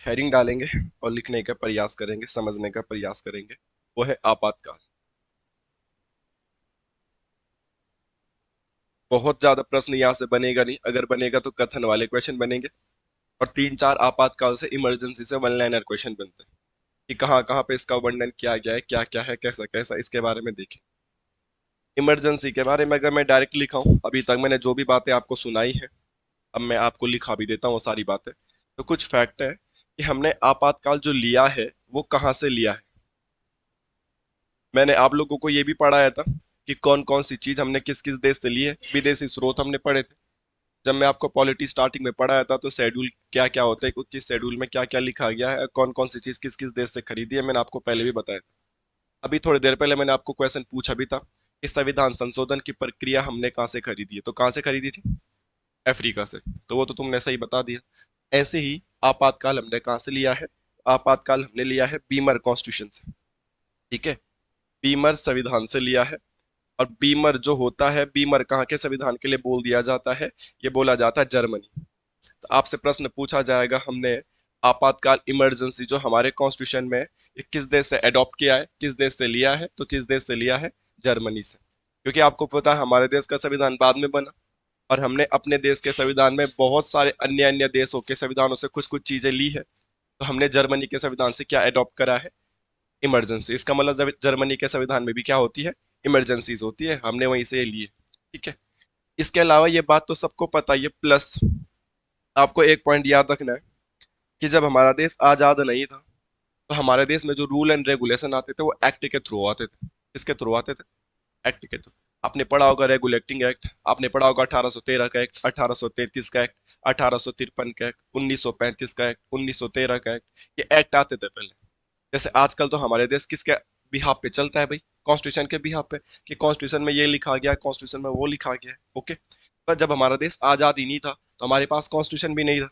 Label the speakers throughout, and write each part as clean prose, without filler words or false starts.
Speaker 1: Heading डालेंगे और लिखने का प्रयास करेंगे, समझने का प्रयास करेंगे। वो है आपातकाल। बहुत ज्यादा प्रश्न यहाँ से बनेगा नहीं, अगर बनेगा तो कथन वाले क्वेश्चन बनेंगे। और तीन चार आपातकाल से, इमरजेंसी से वन लाइनर क्वेश्चन बनते हैं कि कहाँ कहाँ पे इसका वर्णन किया गया है, क्या क्या है, कैसा कैसा, इसके बारे में देखें। इमरजेंसी के बारे में अगर मैं डायरेक्ट लिखा हूँ, अभी तक मैंने जो भी बातें आपको सुनाई है, अब मैं आपको लिखा भी देता हूँ वो सारी बातें। तो कुछ फैक्ट है कि हमने आपातकाल जो लिया है वो कहाँ से लिया है। मैंने आप लोगों को ये भी पढ़ाया था कि कौन कौन सी चीज हमने किस किस देश से ली है, विदेशी स्रोत हमने पढ़े थे। जब मैं आपको पॉलिटी स्टार्टिंग में पढ़ाया था तो शेड्यूल क्या क्या होता है, किस शेड्यूल में क्या क्या लिखा गया है, कौन कौन सी चीज किस किस देश से खरीदी है, मैंने आपको पहले भी बताया था। अभी थोड़ी देर पहले मैंने आपको क्वेश्चन पूछा भी था कि संविधान संशोधन की प्रक्रिया हमने कहाँ से खरीदी है, तो कहाँ से खरीदी थी? अफ्रीका से। तो वो तो तुमने सही बता दिया। ऐसे ही आपातकाल हमने कहाँ से लिया है? आपातकाल हमने लिया है बीमर कॉन्स्टिट्यूशन से। ठीक है, बीमर संविधान से लिया है। और बीमर जो होता है, बीमर कहाँ के संविधान के लिए बोल दिया जाता है? ये बोला जाता है जर्मनी। तो आपसे प्रश्न पूछा जाएगा, हमने आपातकाल इमरजेंसी जो हमारे कॉन्स्टिट्यूशन में, ये किस देश से अडॉप्ट किया है, किस देश से लिया है? तो किस देश से लिया है? जर्मनी से। क्योंकि आपको पता है हमारे देश का संविधान बाद में बना, और हमने अपने देश के संविधान में बहुत सारे अन्य अन्य देशों के संविधानों से कुछ कुछ चीजें ली है। तो हमने जर्मनी के संविधान से क्या अडॉप्ट करा है? इमरजेंसी। इसका मतलब जर्मनी के संविधान में भी क्या होती है? इमरजेंसीज होती है, हमने वहीं से लिए। ठीक है। इसके अलावा ये बात तो सबको पता ही है, प्लस आपको एक पॉइंट याद रखना है कि जब हमारा देश आजाद नहीं था तो हमारे देश में जो रूल एंड रेगुलेशन आते थे वो एक्ट के थ्रू आते थे। किसके थ्रू आते थे? एक्ट के थ्रू। आपने पढ़ा होगा रेगुलेटिंग एक्ट, आपने पढ़ा होगा 1813 का एक्ट, 1833 का एक्ट, 1853 का एक्ट, 1935 का एक्ट, 1913 का एक्ट। ये एक्ट आते थे पहले। जैसे आजकल तो हमारे देश किसके बिहाफ पे चलता है भाई? कॉन्स्टिट्यूशन के बिहाफ पे, कि कॉन्स्टिट्यूशन में ये लिखा गया, कॉन्स्टिट्यूशन में वो लिखा गया है। ओके। पर जब हमारा देश आजाद ही नहीं था तो हमारे पास कॉन्स्टिट्यूशन भी नहीं था।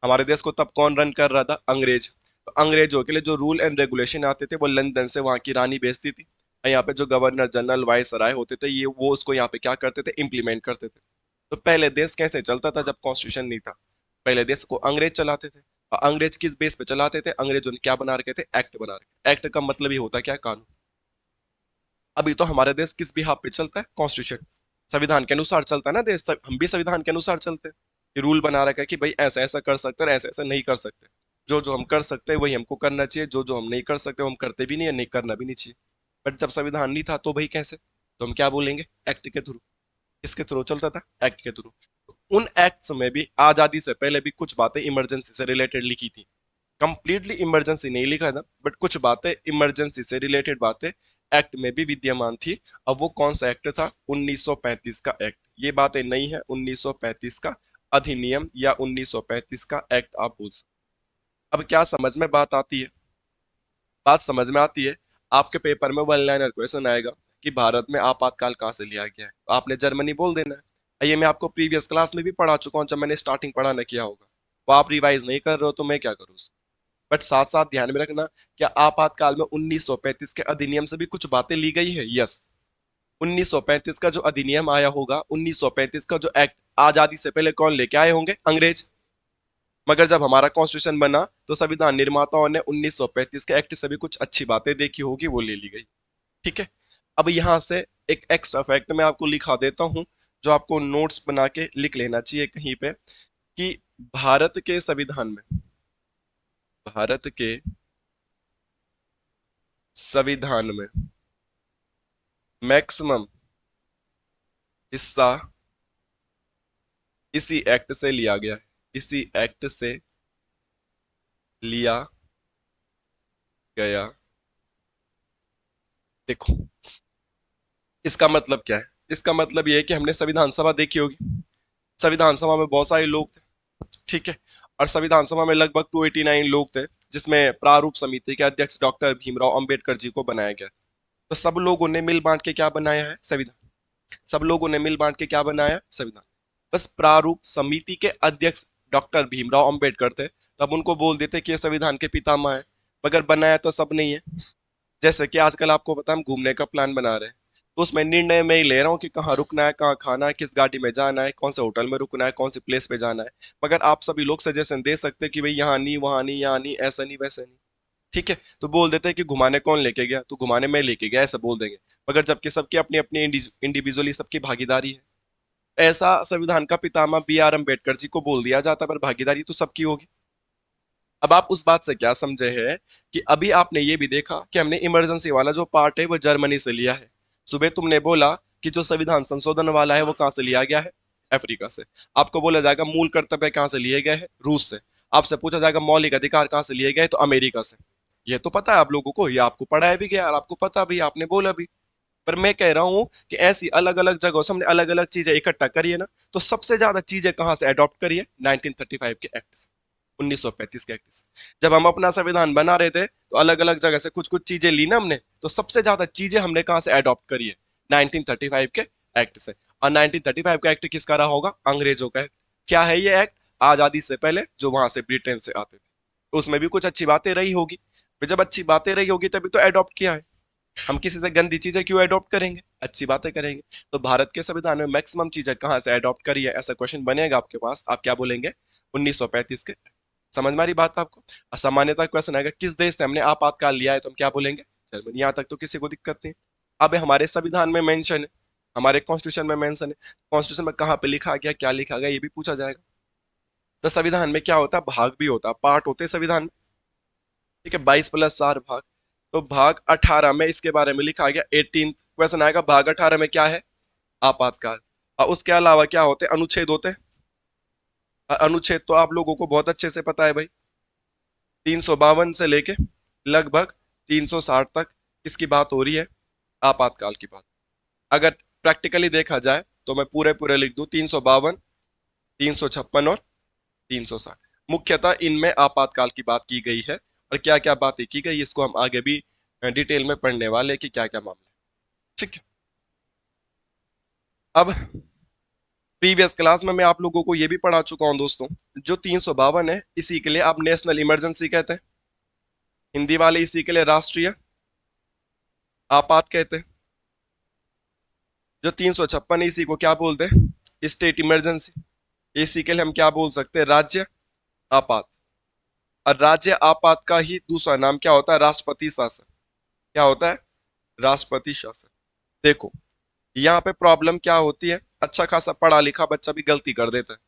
Speaker 1: हमारे देश को तब कौन रन कर रहा था? अंग्रेज। तो अंग्रेजों के लिए जो रूल एंड रेगुलेशन आते थे वो लंदन से वहां की रानी भेजती थी, और यहाँ पे जो गवर्नर जनरल वायसराय होते थे, ये वो उसको यहाँ पे क्या करते थे? इम्प्लीमेंट करते थे। तो पहले देश कैसे चलता था जब कॉन्स्टिट्यूशन नहीं था? पहले देश को अंग्रेज चलाते थे। और अंग्रेज किस बेस पे चलाते थे? अंग्रेजों ने क्या बना रखे थे? एक्ट बना रखे। एक्ट का मतलब ही होता है क्या? कानून। अभी तो हमारे देश किस बिहाफ पे चलता है? कॉन्स्टिट्यूशन, संविधान के अनुसार चलता है ना देश। हम भी संविधान के अनुसार चलते हैं। ये रूल बना रखा है कि भाई ऐसा ऐसा कर सकते हैं और ऐसा ऐसा नहीं कर सकते। जो जो हम कर सकते हैं वही हमको करना चाहिए, जो जो हम नहीं कर सकते वो हम करते भी नहीं है, नहीं करना भी नहीं चाहिए। बट जब संविधान नहीं था तो भाई कैसे? तो हम क्या बोलेंगे? एक्ट के थ्रू। किसके थ्रू चलता था? एक्ट के थ्रू। उन एक्ट्स में भी आजादी से पहले भी कुछ बातें इमरजेंसी से रिलेटेड लिखी थी। कंप्लीटली इमरजेंसी नहीं लिखा था, बट कुछ बातें इमरजेंसी से रिलेटेड बातें एक्ट में भी विद्यमान थी। अब वो कौन सा एक्ट था? 1935 का एक्ट। ये बातें नहीं है, 1935 का अधिनियम या 1935 का एक्ट आप बोल सकते। अब क्या समझ में बात आती है? बात समझ में आती है। आपके पेपर में वन लाइनर क्वेश्चन आएगा कि भारत में आपातकाल कहाँ से लिया गया है, तो आपने जर्मनी बोल देना है। ये मैं आपको प्रीवियस क्लास में भी पढ़ा चुका हूँ, जब मैंने स्टार्टिंग पढ़ाना किया होगा। तो आप रिवाइज नहीं कर रहे हो तो मैं क्या करूँ? बट साथ साथ ध्यान में रखना, क्या आपातकाल में 1935 के अधिनियम से भी कुछ बातें ली गई है? यस। 1935 का जो अधिनियम आया होगा, 1935 का जो एक्ट, आजादी से पहले कौन लेके आए होंगे? अंग्रेज। मगर जब हमारा कॉन्स्टिट्यूशन बना तो संविधान निर्माताओं ने 1935 के एक्ट से भी कुछ अच्छी बातें देखी होगी, वो ले ली गई। ठीक है। अब यहां से एक एक्स्ट्रा फैक्ट मैं आपको लिखा देता हूं, जो आपको नोट्स बना के लिख लेना चाहिए कहीं पे, कि भारत के संविधान में, भारत के संविधान में मैक्सिमम हिस्सा इसी एक्ट से लिया गया है। इसी एक्ट से लिया गया। देखो, इसका मतलब क्या है? इसका मतलब यह है कि हमने संविधान सभा देखी होगी। संविधान सभा में बहुत सारे लोग थे। ठीक है। और संविधान सभा में लगभग 289 लोग थे, जिसमें प्रारूप समिति के अध्यक्ष डॉक्टर भीमराव अंबेडकर जी को बनाया गया। तो सब लोगों ने मिल बांट के क्या बनाया है? संविधान। सब लोगों ने मिल बांट के क्या बनाया? संविधान। बस प्रारूप समिति के अध्यक्ष डॉक्टर भीमराव अंबेडकर थे, तब उनको बोल देते कि ये संविधान के पितामह है। मगर बनाया तो सब नहीं है। जैसे कि आजकल आपको पता, हम घूमने का प्लान बना रहे हैं, तो उसमें निर्णय मैं ही ले रहा हूँ कि कहाँ रुकना है, कहाँ खाना है, किस गाड़ी में जाना है, कौन से होटल में रुकना है, कौन सी प्लेस पे जाना है। मगर आप सभी लोग सजेशन दे सकते हैं कि भाई यहाँ नहीं, वहां नहीं, यहाँ नहीं, ऐसा नहीं, वैसा नहीं। ठीक है, तो बोल देते हैं कि घुमाने कौन लेके गया, तो घुमाने मैं लेके गया, ऐसा बोल देंगे। मगर जबकि सबकी अपनी अपनी इंडिविजुअली सबकी भागीदारी है। ऐसा संविधान का पितामह B.R. अम्बेडकर जी को बोल दिया जाता, पर भागीदारी तो सबकी होगी। अब आप उस बात से क्या समझे हैं कि अभी आपने ये भी देखा कि हमने इमरजेंसी वाला जो पार्ट है वो जर्मनी से लिया है। सुबह तुमने बोला कि जो संविधान संशोधन वाला है वो कहाँ से लिया गया है, अफ्रीका से। आपको बोला जाएगा मूल कर्तव्य कहाँ से लिए गए हैं, रूस से। आपसे पूछा जाएगा मौलिक अधिकार कहाँ से लिए गए, तो अमेरिका से। ये तो पता है आप लोगों को, ये आपको पढ़ाया भी गया और आपको पता भी, आपने बोला भी। पर मैं कह रहा हूँ कि ऐसी अलग अलग जगहों से हमने अलग अलग चीजें इकट्ठा करी है ना, तो सबसे ज्यादा चीजें कहाँ से अडॉप्ट करी है, 1935 के एक्ट से, 1935 के एक्ट से। जब हम अपना संविधान बना रहे थे तो अलग अलग जगह से कुछ कुछ चीजें ली ना हमने, तो सबसे ज्यादा चीजें हमने कहाँ से अडॉप्ट करी है, 1935 के एक्ट से। और 1935 का एक्ट किसका रहा होगा, अंग्रेजों का एक्ट। क्या है ये एक्ट, आजादी से पहले जो वहां से ब्रिटेन से आते थे, तो उसमें भी कुछ अच्छी बातें रही होगी। फिर जब अच्छी बातें रही होगी तभी तो अडॉप्ट किया है। हम किसी से गंदी चीजें क्यों अडॉप्ट करेंगे, अच्छी बातें करेंगे। तो भारत के संविधान में मैक्सिमम चीजें कहाँ से अडॉप्ट करी है, ऐसा क्वेश्चन बनेगा आपके पास, आप क्या बोलेंगे, 1935 के। समझ में आ रही बात आपको। असामान्यता क्वेश्चन आएगा किस देश से हमने आपातकाल लिया है, तो हम क्या बोलेंगे, जर्मनी। यहाँ तक तो किसी को दिक्कत नहीं। अब हमारे संविधान में मेंशन है, हमारे कॉन्स्टिट्यूशन में मेंशन है, कॉन्स्टिट्यूशन में कहाँ पे लिखा गया, क्या लिखा गया, ये भी पूछा जाएगा। तो संविधान में क्या होता है, भाग भी होता है, पार्ट होते हैं संविधान में। ठीक है, 22 + 4 भाग। तो भाग 18 में इसके बारे में लिखा गया, 18th क्वेश्चन आएगा, भाग 18 में क्या है, आपातकाल। और उसके अलावा क्या होते हैं, अनुच्छेद होते हैं। और अनुच्छेद तो आप लोगों को बहुत अच्छे से पता है भाई, 352 से लेके लगभग 360 तक किसकी बात हो रही है, आपातकाल की बात। अगर प्रैक्टिकली देखा जाए तो मैं पूरे पूरे लिख दूं, 352, 356 और 360। मुख्यतः इनमें आपातकाल की बात की गई है। और क्या क्या बातें की गई इसको हम आगे भी डिटेल में पढ़ने वाले कि क्या क्या मामले। ठीक है। अब प्रीवियस क्लास में मैं आप लोगों को ये भी पढ़ा चुका हूं दोस्तों, जो 352 है इसी के लिए आप नेशनल इमरजेंसी कहते हैं, हिंदी वाले इसी के लिए राष्ट्रीय आपात कहते हैं। जो 356 है इसी को क्या बोलते हैं, स्टेट इमरजेंसी। इसी के लिए हम क्या बोल सकते हैं, राज्य आपात। और राज्य आपात का ही दूसरा नाम क्या होता है, राष्ट्रपति शासन। क्या होता है, राष्ट्रपति शासन। देखो यहाँ पे प्रॉब्लम क्या होती है, अच्छा खासा पढ़ा लिखा बच्चा भी गलती कर देता है।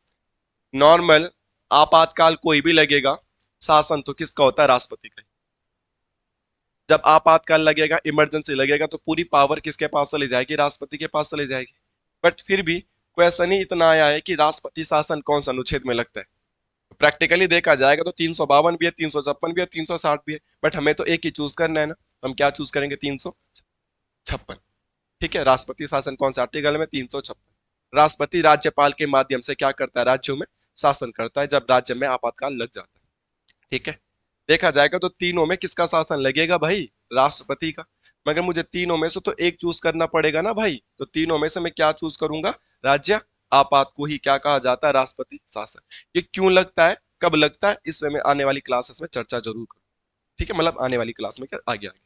Speaker 1: नॉर्मल आपातकाल कोई भी लगेगा, शासन तो किसका होता है, राष्ट्रपति का। जब आपातकाल लगेगा, इमरजेंसी लगेगा, तो पूरी पावर किसके पास चली जाएगी, राष्ट्रपति के पास चली जाएगी। बट फिर भी क्वेश्चन ही इतना आया है कि राष्ट्रपति शासन कौन सा अनुच्छेद में लगता है। प्रैक्टिकली देखा जाएगा तो 352 भी है, 356 भी है, 360 भी है। बट हमें तो एक ही चूज करना है ना, तो हम क्या चूज करेंगे, 356। ठीक है, राष्ट्रपति शासन कौन सा आर्टिकल में, 356। राष्ट्रपति राज्यपाल के माध्यम से क्या करता है, राज्यों में शासन करता है जब राज्य में आपातकाल लग जाता है। ठीक है, देखा जाएगा तो तीनों में किसका शासन लगेगा भाई, राष्ट्रपति का। मगर मुझे तीनों में से तो एक चूज करना पड़ेगा ना भाई, तो तीनों में से मैं क्या चूज करूंगा, राज्य आपात को ही क्या कहा जाता है, राष्ट्रपति शासन। ये क्यों लगता है, कब लगता है, इसमें मैं आने वाली क्लासेस में चर्चा जरूर करूँ। ठीक है, मतलब आने वाली क्लास में क्या, आगे आगे।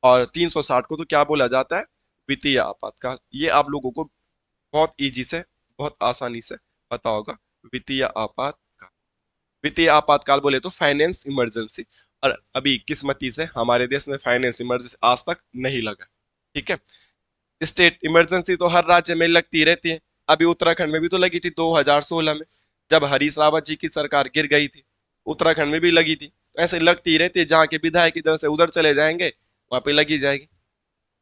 Speaker 1: और 360 को तो क्या बोला जाता है, वित्तीय आपातकाल। ये आप लोगों को बहुत इजी से, बहुत आसानी से पता होगा, वित्तीय आपातकाल। वित्तीय आपातकाल बोले तो फाइनेंस इमरजेंसी। और अभी किस्मती से हमारे देश में फाइनेंस इमरजेंसी आज तक नहीं लगा। ठीक है, स्टेट इमरजेंसी तो हर राज्य में लगती रहती है। अभी उत्तराखंड में भी तो लगी थी 2016 में, जब हरीश रावत जी की सरकार गिर गई थी, उत्तराखंड में भी लगी थी। तो ऐसे लगती रहती है, जहाँ के विधायक इधर से उधर चले जाएंगे वहां पे लगी जाएगी।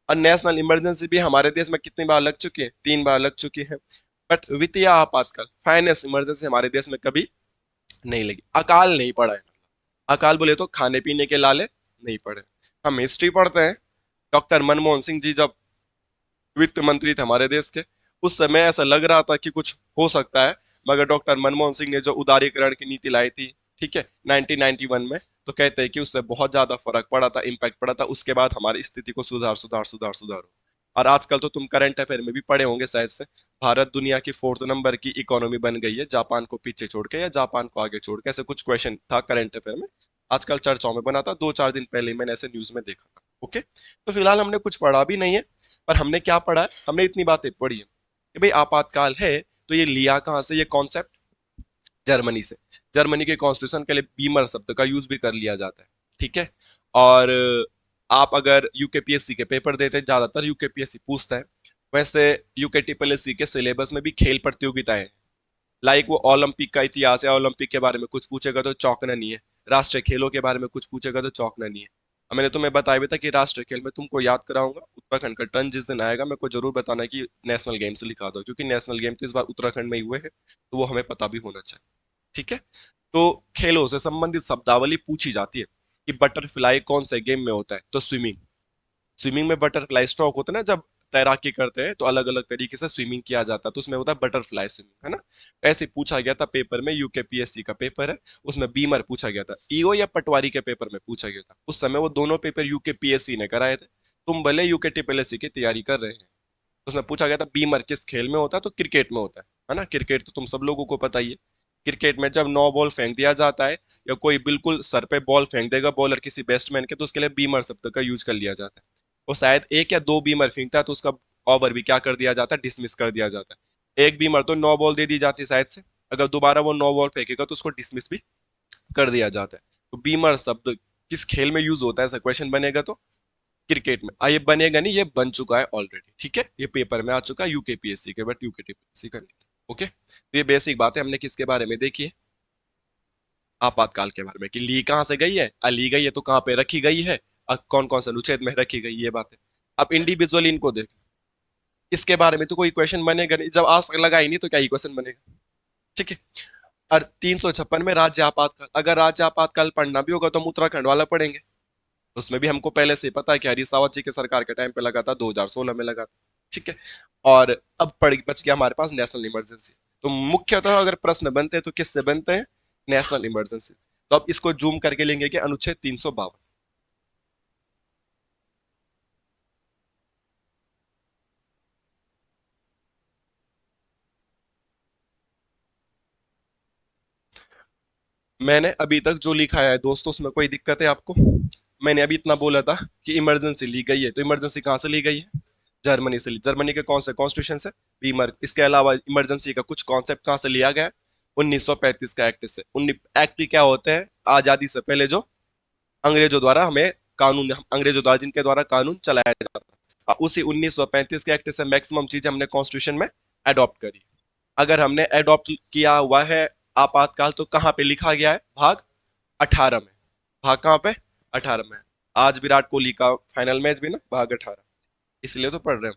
Speaker 1: और नेशनल इमरजेंसी भी हमारे देश में कितनी बार लग चुकी है, 3 बार लग चुकी है। बट वित्तीय आपातकाल फाइनेंस इमरजेंसी हमारे देश में कभी नहीं लगी। अकाल नहीं पड़ा है, अकाल बोले तो खाने पीने के लाले नहीं पड़े। हम हिस्ट्री पढ़ते हैं, डॉक्टर मनमोहन सिंह जी जब वित्त मंत्री थे हमारे देश के, उस समय ऐसा लग रहा था कि कुछ हो सकता है। मगर डॉक्टर मनमोहन सिंह ने जो उदारीकरण की नीति लाई थी, ठीक है, 1991 में, तो कहते हैं कि उससे बहुत ज्यादा फर्क पड़ा था, इम्पैक्ट पड़ा था। उसके बाद हमारी स्थिति को सुधार सुधार सुधार सुधार हो। और आजकल तो तुम करंट अफेयर में भी पढ़े होंगे शायद से, भारत दुनिया की 4th नंबर की इकोनॉमी बन गई है, जापान को पीछे छोड़ के या जापान को आगे छोड़ के, ऐसे कुछ क्वेश्चन था करंट अफेयर में। आजकल चर्चाओं में बना था, 2-4 दिन पहले मैंने ऐसे न्यूज में देखा था। ओके, तो फिलहाल हमने कुछ पढ़ा भी नहीं है, पर हमने क्या पढ़ा है, हमने इतनी बातें पढ़ी है कि भाई आपातकाल है, तो ये लिया कहाँ से ये कॉन्सेप्ट? जर्मनी से। जर्मनी के कॉन्स्टिट्यूशन के लिए बीमर शब्द का यूज भी कर लिया जाता है, ठीक है। और आप अगर यूकेपीएससी के पेपर देते हैं, ज्यादातर यूकेपीएससी पूछता है। वैसे यूकेटीपीएससी के सिलेबस में भी खेल प्रतियोगिताएं हैं। लाइक वो ओलंपिक का इतिहास है, ओलंपिक के बारे में कुछ पूछेगा तो चौंकना नहीं है। राष्ट्रीय खेलों के बारे में कुछ पूछेगा तो चौंकना नहीं है। अब मैंने तुम्हें बताया भी था कि राष्ट्रीय खेल में तुमको याद कराऊंगा, उत्तराखंड का टर्न जिस दिन आएगा मेरे को जरूर बताना है कि नेशनल गेम्स लिखा दो, क्योंकि नेशनल गेम तो इस बार उत्तराखंड में ही हुए हैं, तो वो हमें पता भी होना चाहिए, ठीक है। तो खेलों से संबंधित शब्दावली पूछी जाती है कि बटरफ्लाई कौन से गेम में होता है, तो स्विमिंग। स्विमिंग में बटरफ्लाई स्ट्रोक होता है ना, जब तैराकी करते हैं तो अलग अलग तरीके से स्विमिंग किया जाता है, तो उसमें होता है बटरफ्लाई स्विमिंग, है ना। ऐसे पूछा गया था पेपर में, यूकेपीएससी का पेपर है, उसमें बीमर पूछा गया था। ईओ या पटवारी के पेपर में पूछा गया था, उस समय वो दोनों पेपर यूकेपीएससी ने कराए थे। तुम भले यूकेटीपीएससी की तैयारी कर रहे हैं, उसमें पूछा गया था बीमर किस खेल में होता है, तो क्रिकेट में होता है ना। क्रिकेट तो तुम सब लोगों को पता ही है। क्रिकेट में जब 9 बॉल फेंक दिया जाता है, या कोई बिल्कुल सर पे बॉल फेंक देगा बॉलर किसी बैट्समैन के, तो उसके लिए बीमर शब्द का यूज कर लिया जाता है। वो शायद 1 या 2 बीमर फेंकता है तो उसका ओवर भी क्या कर दिया जाता है, डिसमिस कर दिया जाता है। एक बीमर तो 9 बॉल दे दी जाती है शायद से, अगर दोबारा वो 9 बॉल फेंकेगा तो उसको डिसमिस भी कर दिया जाता है। तो बीमर शब्द किस खेल में यूज होता है, ऐसा क्वेश्चन बनेगा तो क्रिकेट में। ये बनेगा नहीं, ये बन चुका है ऑलरेडी, ठीक है, ये पेपर में आ चुका है यूकेपीएससी के, बट यूकेपीएससी का नहीं। ओके, तो ये बेसिक बात है, हमने किसके बारे में देखी है, आपातकाल के बारे में, कि ली कहाँ से गई है, ली गई है तो कहाँ पे रखी गई है, कौन कौन से अनुच्छेद में रखी गई, ये बात है। अब इंडिविजुअली इनको देख, इसके बारे में तो कोई क्वेश्चन बनेगा नहीं, जब आज लगा ही नहीं तो क्या ही क्वेश्चन बनेगा, ठीक है। और 356 में राज्य आपातकाल, अगर राज्य आपातकाल पढ़ना भी होगा तो हम उत्तराखंड वाला पढ़ेंगे। उसमें भी हमको पहले से ही पता है कि हरीश रावत जी के सरकार के टाइम पे लगा था, 2016 में लगा था, ठीक है। और अब पड़ बच गया हमारे पास नेशनल इमरजेंसी। तो मुख्यतः अगर प्रश्न बनते हैं तो किससे बनते हैं, नेशनल इमरजेंसी। तो अब इसको जूम करके लेंगे कि अनुच्छेद 352। मैंने अभी तक जो लिखा है दोस्तों, उसमें कोई दिक्कत है आपको? मैंने अभी इतना बोला था कि इमरजेंसी ली गई है, तो इमरजेंसी कहाँ से ली गई है, जर्मनी से ली। जर्मनी के कौन से कॉन्स्टिट्यूशन से, बीमर। इसके अलावा इमरजेंसी का कुछ कॉन्सेप्ट कहाँ से लिया गया है, 1935 का एक्ट से। एक्ट क्या होते हैं, आजादी से पहले जो अंग्रेजों द्वारा हमें कानून, अंग्रेजों द्वारा जिनके द्वारा कानून चलाया जाता है, उसी 1935 के एक्ट से मैक्सिमम चीजें हमने कॉन्स्टिट्यूशन में अडॉप्ट करी। अगर हमने अडॉप्ट किया हुआ है आपातकाल, तो कहाँ पे लिखा गया है, भाग 18 में। भाग कहाँ पे, 18 में। आज विराट कोहली का फाइनल मैच भी ना भाग 18, इसलिए तो पढ़ रहे हैं।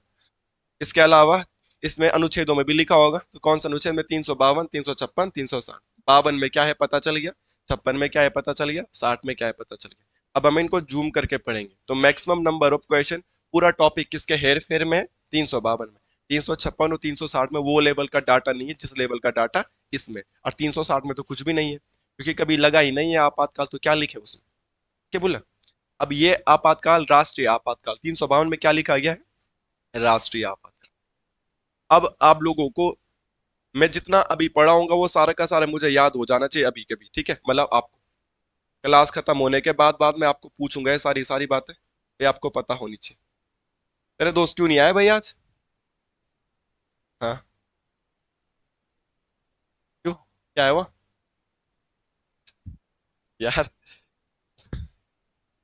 Speaker 1: इसके अलावा इसमें अनुच्छेदों में भी लिखा होगा, तो कौन सा अनुच्छेद में, 352, 356, 360। 52 में क्या है पता चल गया, 56 में क्या है पता चल गया, 60 में क्या है पता चल गया। अब हम इनको जूम करके पढ़ेंगे, तो मैक्सिमम नंबर ऑफ क्वेश्चन, पूरा टॉपिक किसके हेर फेर में है, 352 में। 356 और 360 में वो लेवल का डाटा नहीं है जिस लेवल का डाटा इसमें, और 360 में तो कुछ भी नहीं है, क्योंकि कभी लगा ही नहीं है आपातकाल, तो क्या लिखे उसमें, क्या बोला। अब ये आपातकाल, राष्ट्रीय आपातकाल, 352 में क्या लिखा गया है, राष्ट्रीय आपातकाल। अब आप लोगों को मैं जितना अभी पढ़ाऊंगा वो सारा का सारा मुझे याद हो जाना चाहिए अभी के भी, ठीक है। मतलब आपको क्लास खत्म होने के बाद बाद में आपको पूछूंगा ये सारी सारी बातें, ये आपको पता होनी चाहिए। तेरे दोस्त क्यों नहीं आए भाई आज? हाँ, क्यों, क्या है वो? यार,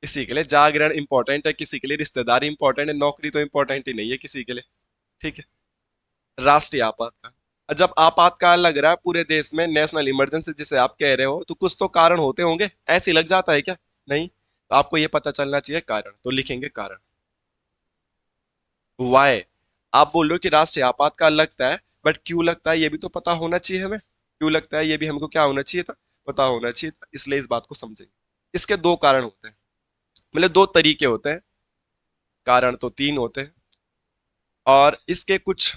Speaker 1: किसी के लिए जागरण इंपॉर्टेंट है, किसी के लिए रिश्तेदारी इंपॉर्टेंट है, नौकरी तो इंपॉर्टेंट ही नहीं है किसी के लिए, ठीक है। राष्ट्रीय आपातकाल, जब आपातकाल लग रहा है पूरे देश में, नेशनल इमरजेंसी जिसे आप कह रहे हो, तो कुछ तो कारण होते होंगे, ऐसे ही लग जाता है क्या? नहीं, तो आपको ये पता चलना चाहिए कारण, तो लिखेंगे कारण। वाई, आप बोल रहे हो कि राष्ट्रीय आपातकाल लगता है, बट क्यों लगता है ये भी तो पता होना चाहिए हमें, क्यों लगता है ये भी हमको क्या होना चाहिए था, पता होना चाहिए था, इसलिए इस बात को समझेंगे। इसके दो कारण होते हैं, मतलब दो तरीके होते हैं, कारण तो तीन होते हैं, और इसके कुछ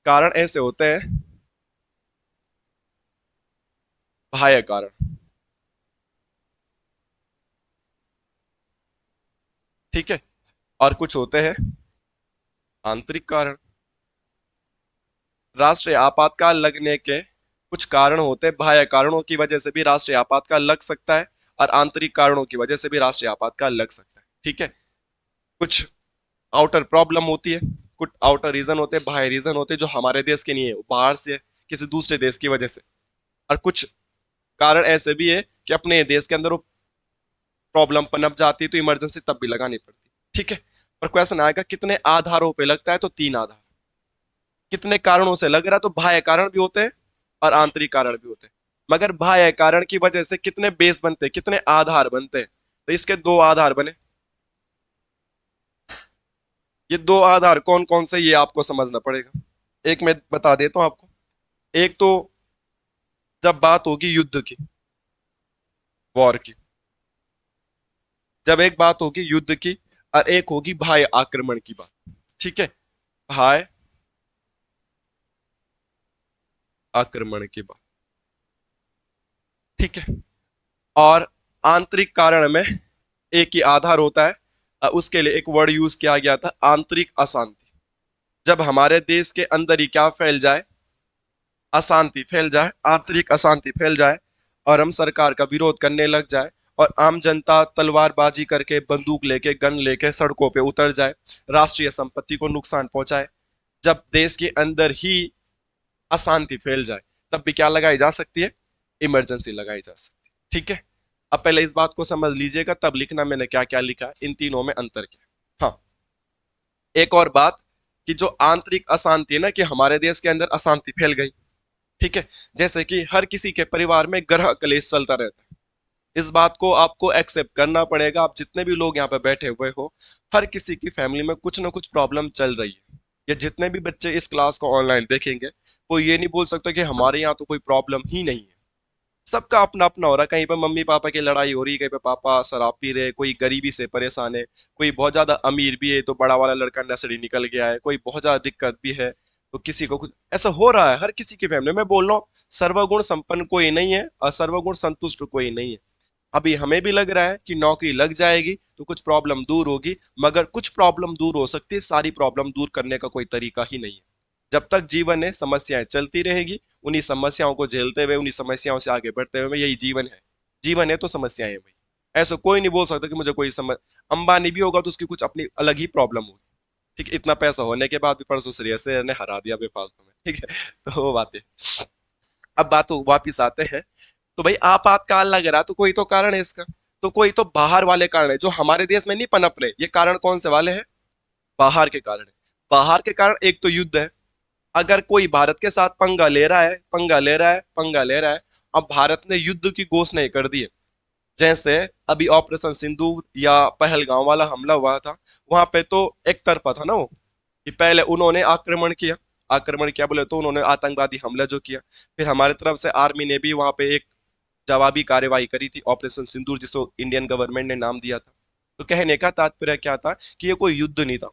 Speaker 1: कारण ऐसे होते हैं, बाह्य कारण, ठीक है, और कुछ होते हैं आंतरिक कारण। राष्ट्रीय आपातकाल लगने के कुछ कारण होते हैं, बाह्य कारणों की वजह से भी राष्ट्रीय आपातकाल लग सकता है, और आंतरिक कारणों की वजह से भी राष्ट्रीय आपातकाल लग सकता है, ठीक है। कुछ आउटर प्रॉब्लम होती है, कुछ आउटर रीजन होते हैं, बाहरी रीजन होते हैं जो हमारे देश के नहीं है, वो बाहर से है, किसी दूसरे देश की वजह से। और कुछ कारण ऐसे भी है कि अपने देश के अंदर वो प्रॉब्लम पनप जाती है तो इमरजेंसी तब भी लगानी पड़ती है। ठीक है। पर क्वेश्चन आएगा कितने आधारों पे लगता है, तो 3 आधार। कितने कारणों से लग रहा है, तो बाह्य कारण भी होते हैं और आंतरिक कारण भी होते हैं। मगर बाह्य कारण की वजह से कितने बेस बनते हैं, कितने आधार बनते हैं, तो इसके 2 आधार बने। ये 2 आधार कौन कौन से, ये आपको समझना पड़ेगा। एक मैं बता देता हूं आपको। एक तो जब बात होगी युद्ध की, वॉर की, जब एक बात होगी युद्ध की, और एक होगी बाह्य आक्रमण की बात। ठीक है। बाह्य आक्रमण की बात। ठीक है। और आंतरिक कारण में एक ही आधार होता है। उसके लिए एक वर्ड यूज किया गया था, आंतरिक अशांति। जब हमारे देश के अंदर ही क्या फैल जाए, अशांति फैल जाए, आंतरिक अशांति फैल जाए, और हम सरकार का विरोध करने लग जाए, और आम जनता तलवारबाजी करके, बंदूक लेके, गन लेके सड़कों पे उतर जाए, राष्ट्रीय संपत्ति को नुकसान पहुंचाए, जब देश के अंदर ही अशांति फैल जाए, तब भी क्या लगाई जा सकती है, इमरजेंसी लगाई जा सकती है। ठीक है। अब पहले इस बात को समझ लीजिएगा, तब लिखना मैंने क्या क्या लिखा, इन तीनों में अंतर क्या। हाँ, एक और बात, कि जो आंतरिक अशांति है ना, कि हमारे देश के अंदर अशांति फैल गई। ठीक है। जैसे कि हर किसी के परिवार में ग्रह क्लेश चलता रहता है। इस बात को आपको एक्सेप्ट करना पड़ेगा, आप जितने भी लोग यहाँ पे बैठे हुए हो, हर किसी की फैमिली में कुछ ना कुछ प्रॉब्लम चल रही है। या जितने भी बच्चे इस क्लास को ऑनलाइन देखेंगे, कोई ये नहीं बोल सकता कि हमारे यहाँ तो कोई प्रॉब्लम ही नहीं है। सबका अपना अपना हो रहा है। कहीं पे मम्मी पापा की लड़ाई हो रही है, कहीं पे पापा शराब पी रहे, कोई गरीबी से परेशान है, कोई बहुत ज्यादा अमीर भी है तो बड़ा वाला लड़का नशेड़ी निकल गया है, कोई बहुत ज्यादा दिक्कत भी है, तो किसी को कुछ ऐसा हो रहा है। हर किसी की फैमिली में बोल रहा हूँ, सर्वगुण संपन्न कोई नहीं है और सर्वगुण संतुष्ट कोई नहीं है। अभी हमें भी लग रहा है कि नौकरी लग जाएगी तो कुछ प्रॉब्लम दूर होगी, मगर कुछ प्रॉब्लम दूर हो सकती है, सारी प्रॉब्लम दूर करने का कोई तरीका ही नहीं है। जब तक जीवन है, समस्याएं चलती रहेगी, उन्हीं समस्याओं को झेलते हुए, उन्हीं समस्याओं से आगे बढ़ते हुए, यही जीवन है। जीवन है तो समस्याएं हैं भाई। ऐसा कोई नहीं बोल सकता कि मुझे कोई समझ, अंबानी भी होगा तो उसकी कुछ अपनी अलग ही प्रॉब्लम होगी। ठीक है। इतना पैसा होने के बाद भी परसों श्रेयस अय्यर ने हरा दिया बेफालतू में। ठीक है। तो वो बात है। अब बात वापिस आते हैं। तो भाई आपातकाल लग रहा तो कोई तो कारण है इसका। तो कोई तो बाहर वाले कारण है जो हमारे देश में नहीं पनप रहे। ये कारण कौन से वाले हैं, बाहर के कारण है। बाहर के कारण एक तो युद्ध है। अगर कोई भारत के साथ पंगा ले रहा है, पंगा ले रहा है, पंगा ले रहा है, अब भारत ने युद्ध की घोषणा कर दी है। जैसे अभी ऑपरेशन सिंदूर या पहलगांव वाला हमला हुआ था, वहां पे तो एक तरफा था ना वो, कि पहले उन्होंने आक्रमण किया। आक्रमण किया बोले तो उन्होंने आतंकवादी हमला जो किया, फिर हमारी तरफ से आर्मी ने भी वहां पे एक जवाबी कार्रवाई करी थी, ऑपरेशन सिंदूर, जिसको इंडियन गवर्नमेंट ने नाम दिया था। तो कहने का तात्पर्य क्या था, कि ये कोई युद्ध नहीं था।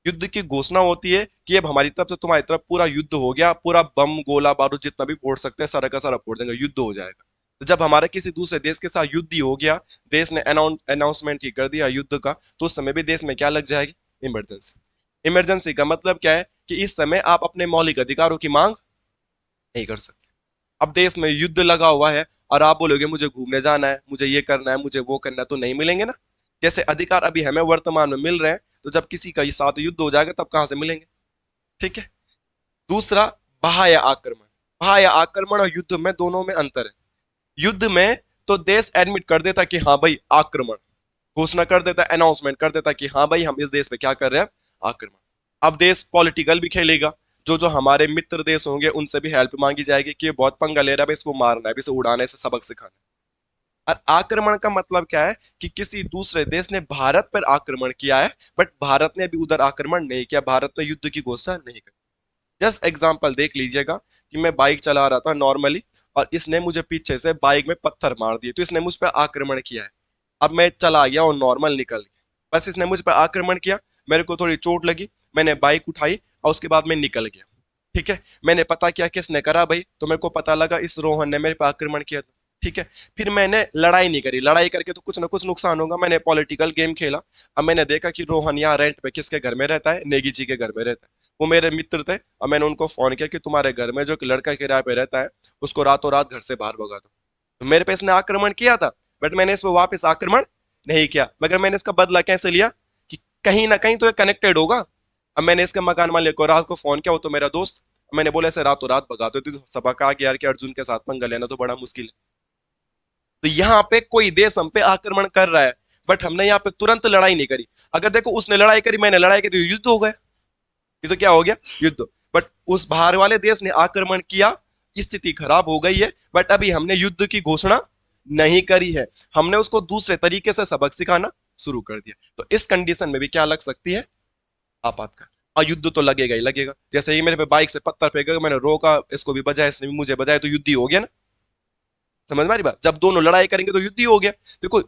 Speaker 1: युद्ध की घोषणा होती है कि अब हमारी तरफ से तुम्हारी तरफ पूरा युद्ध हो गया, पूरा बम गोला बारूद जितना भी फोड़ सकते हैं सारा का सारा फोड़ देंगे, युद्ध हो जाएगा। तो जब हमारे किसी दूसरे देश के साथ युद्ध ही हो गया, देश ने अनाउंसमेंट ही कर दिया युद्ध का, तो उस समय भी देश में क्या लग जाएगी, इमरजेंसी। इमरजेंसी का मतलब क्या है, कि इस समय आप अपने मौलिक अधिकारों की मांग नहीं कर सकते। अब देश में युद्ध लगा हुआ है और आप बोलोगे मुझे घूमने जाना है, मुझे ये करना है, मुझे वो करना है, तो नहीं मिलेंगे ना। जैसे अधिकार अभी हमें वर्तमान में मिल रहे हैं, तो जब किसी का साथ युद्ध हो जाएगा तब कहां से मिलेंगे। ठीक है। दूसरा, बाह्य आक्रमण। बाह्य आक्रमण और युद्ध में, दोनों में अंतर है। युद्ध में तो देश एडमिट कर देता कि हाँ भाई आक्रमण, घोषणा कर देता, अनाउंसमेंट कर देता कि हाँ भाई हम इस देश पे क्या कर रहे हैं, आक्रमण। अब देश पॉलिटिकल भी खेलेगा, जो जो हमारे मित्र देश होंगे उनसे भी हेल्प मांगी जाएगी कि ये बहुत पंगा ले रहा है भाई, इसको मारना है, इसे उड़ाने, इसे सबक सिखाना है। और आक्रमण का मतलब क्या है, कि किसी दूसरे देश ने भारत पर आक्रमण किया है, बट भारत ने अभी उधर आक्रमण नहीं किया, भारत ने युद्ध की घोषणा नहीं की। जस्ट एग्जाम्पल देख लीजिएगा, कि मैं बाइक चला रहा था नॉर्मली, और इसने मुझे पीछे से बाइक में पत्थर मार दिए, तो इसने मुझ पर आक्रमण किया है। अब मैं चला गया और नॉर्मल निकल गया, बस इसने मुझ पर आक्रमण किया, मेरे को थोड़ी चोट लगी, मैंने बाइक उठाई और उसके बाद मैं निकल गया। ठीक है। मैंने पता किया किसने करा भाई, तो मेरे को पता लगा इस रोहन ने मेरे पर आक्रमण किया था। ठीक है। फिर मैंने लड़ाई नहीं करी, लड़ाई करके तो कुछ ना कुछ नुकसान होगा, मैंने पॉलिटिकल गेम खेला। अब मैंने देखा कि रोहन यहाँ रेंट पे किसके घर में रहता है, नेगी जी के घर में रहता है। वो मेरे मित्र थे, और मैंने उनको फोन किया कि तुम्हारे घर में जो एक लड़का किराए पे रहता है, उसको रातों रात घर से बाहर भगा दो। तो मेरे पे इसने आक्रमण किया था, बट मैंने इस पर वापस आक्रमण नहीं किया, मगर मैंने इसका बदला कैसे लिया, कि कहीं ना कहीं तो ये कनेक्टेड होगा। अब मैंने इसके मकान मालिक को रात को फोन किया, वो तो मेरा दोस्त, मैंने बोला ऐसे रातों रात भगा दो, तो सबक आ गया यार कि अर्जुन के साथ पंगा लेना तो बड़ा मुश्किल है। तो यहाँ पे कोई देश हम पे आक्रमण कर रहा है, बट हमने यहाँ पे तुरंत लड़ाई नहीं करी। अगर देखो उसने लड़ाई करी, मैंने लड़ाई की, तो युद्ध हो गया। ये तो क्या हो गया, युद्ध। बट उस बाहर वाले देश ने आक्रमण किया, स्थिति खराब हो गई है, बट अभी हमने युद्ध की घोषणा नहीं करी है, हमने उसको दूसरे तरीके से सबक सिखाना शुरू कर दिया। तो इस कंडीशन में भी क्या लग सकती है, आपातकाल। और युद्ध तो लगेगा ही लगेगा। जैसे ही मेरे पे बाइक से पत्थर फेंका, मैंने रोका, इसको भी बजाया, इसने भी मुझे बजाया, तो युद्ध ही हो गया ना। समझ में आ रही बात, जब दोनों लड़ाई करेंगे तो युद्ध ही हो गया। देखो,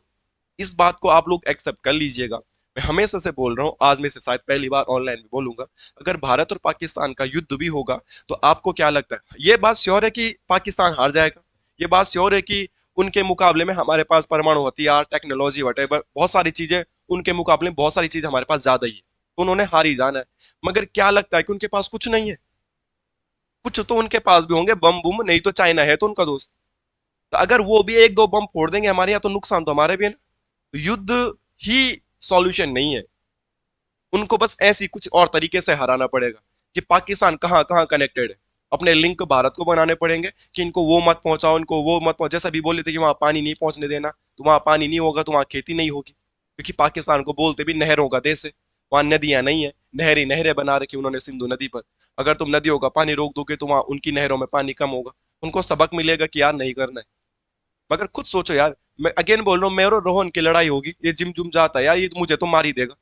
Speaker 1: इस बात को आप लोग एक्सेप्ट कर लीजिएगा। मैं हमेशा से बोल रहा हूँ, आज में से शायद पहली बार ऑनलाइन में बोलूंगा, अगर भारत और पाकिस्तान का युद्ध भी होगा, तो आपको क्या लगता है, ये बात श्योर है कि पाकिस्तान हार जाएगा? ये बात श्योर है कि उनके मुकाबले में हमारे पास परमाणु हथियार, टेक्नोलॉजी, वटेवर, बहुत सारी चीजें, उनके मुकाबले में बहुत सारी चीजें हमारे पास ज्यादा ही है, तो उन्होंने हार ही जाना है। मगर क्या लगता है कि उनके पास कुछ नहीं है? कुछ तो उनके पास भी होंगे, बम बुम, नहीं तो चाइना है तो उनका दोस्त। तो अगर वो भी एक दो बम फोड़ देंगे हमारे यहाँ, तो नुकसान तो हमारे भी है ना। तो युद्ध ही सॉल्यूशन नहीं है, उनको बस ऐसी कुछ और तरीके से हराना पड़ेगा कि पाकिस्तान कहाँ कहाँ कनेक्टेड है, अपने लिंक भारत को बनाने पड़ेंगे कि इनको वो मत पहुंचाओ, इनको वो मत पहुंचाओ। जैसा भी बोले थे कि वहां पानी नहीं पहुंचने देना, तो वहां पानी नहीं होगा तो वहां खेती नहीं होगी, क्योंकि पाकिस्तान को बोलते भी नहरों का देश है, वहां नदियां नहीं है, नहरी नहरें बना रखी उन्होंने सिंधु नदी पर। अगर तुम नदियों का पानी रोक दोगे तो वहां उनकी नहरों में पानी कम होगा, उनको सबक मिलेगा कि यार नहीं करना है। मगर खुद सोचो यार, मैं अगेन बोल रहा हूँ, मैं और रोहन की लड़ाई होगी, ये जिम जुम जाता है यार, ये मुझे तो मार ही देगा।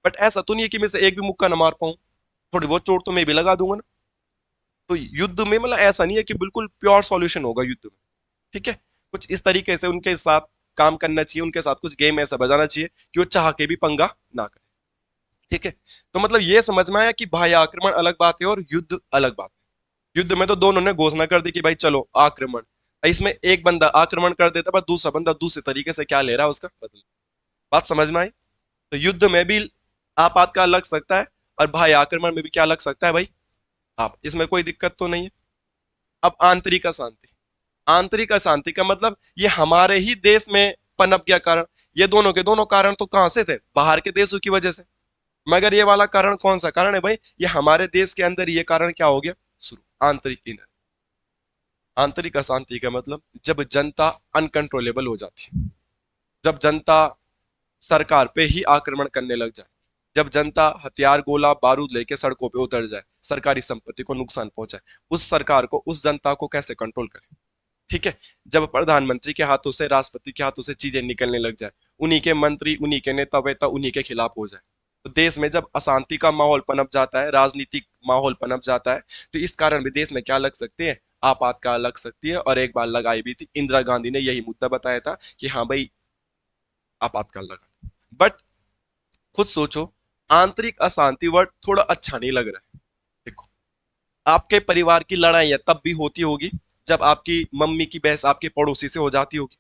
Speaker 1: बट ऐसा तो नहीं है कि मैं से एक भी मुक्का ना मार पाऊं, थोड़ी बहुत चोट तो मैं भी लगा दूंगा ना। तो युद्ध में मतलब ऐसा नहीं है कि बिल्कुल प्योर सॉल्यूशन होगा युद्ध में। ठीक है, कुछ इस तरीके से उनके साथ काम करना चाहिए, उनके साथ कुछ गेम ऐसा बजाना चाहिए कि वो चाह के भी पंगा ना करे। ठीक है, तो मतलब ये समझ में आया कि भाई आक्रमण अलग बात है और युद्ध अलग बात है। युद्ध में तो दोनों ने घोषणा कर दी कि भाई चलो आक्रमण, इसमें एक बंदा आक्रमण कर देता है, दूसरा बंदा दूसरे तरीके से क्या ले रहा है उसका बदला। बात समझ में आई? तो युद्ध में भी आपातकाल लग सकता है, और भाई आक्रमण में भी क्या लग सकता है भाई, आप, इसमें कोई दिक्कत तो नहीं है। अब आंतरिक अशांति, आंतरिक अशांति का मतलब ये हमारे ही देश में पनप गया कारण। ये दोनों के दोनों कारण तो कहां से थे, बाहर के देशों की वजह से। मगर ये वाला कारण कौन सा कारण है भाई, ये हमारे देश के अंदर ये कारण क्या हो गया शुरू, आंतरिक इनर। आंतरिक अशांति का मतलब जब जनता अनकंट्रोलेबल हो जाती है, जब जनता सरकार पे ही आक्रमण करने लग जाए, जब जनता हथियार गोला बारूद लेके सड़कों पे उतर जाए, सरकारी संपत्ति को नुकसान पहुंचाए, उस सरकार को, उस जनता को कैसे कंट्रोल करें? ठीक है, जब प्रधानमंत्री के हाथों से, राष्ट्रपति के हाथों से चीजें निकलने लग जाए, उन्हीं के मंत्री, उन्हीं के नेता वेता उन्हीं के खिलाफ हो जाए, तो देश में जब अशांति का माहौल पनप जाता है, राजनीतिक माहौल पनप जाता है, तो इस कारण भी देश में क्या लग सकती है, आपातकाल लग सकती है। और एक बार लगाई भी थी, इंदिरा गांधी ने यही मुद्दा बताया था कि हाँ भाई आपातकाल लगा। बट खुद सोचो, आंतरिक अशांति वर्ड थोड़ा अच्छा नहीं लग रहा है। देखो, आपके परिवार की लड़ाइयां तब भी होती होगी जब आपकी मम्मी की बहस आपके पड़ोसी से हो जाती होगी।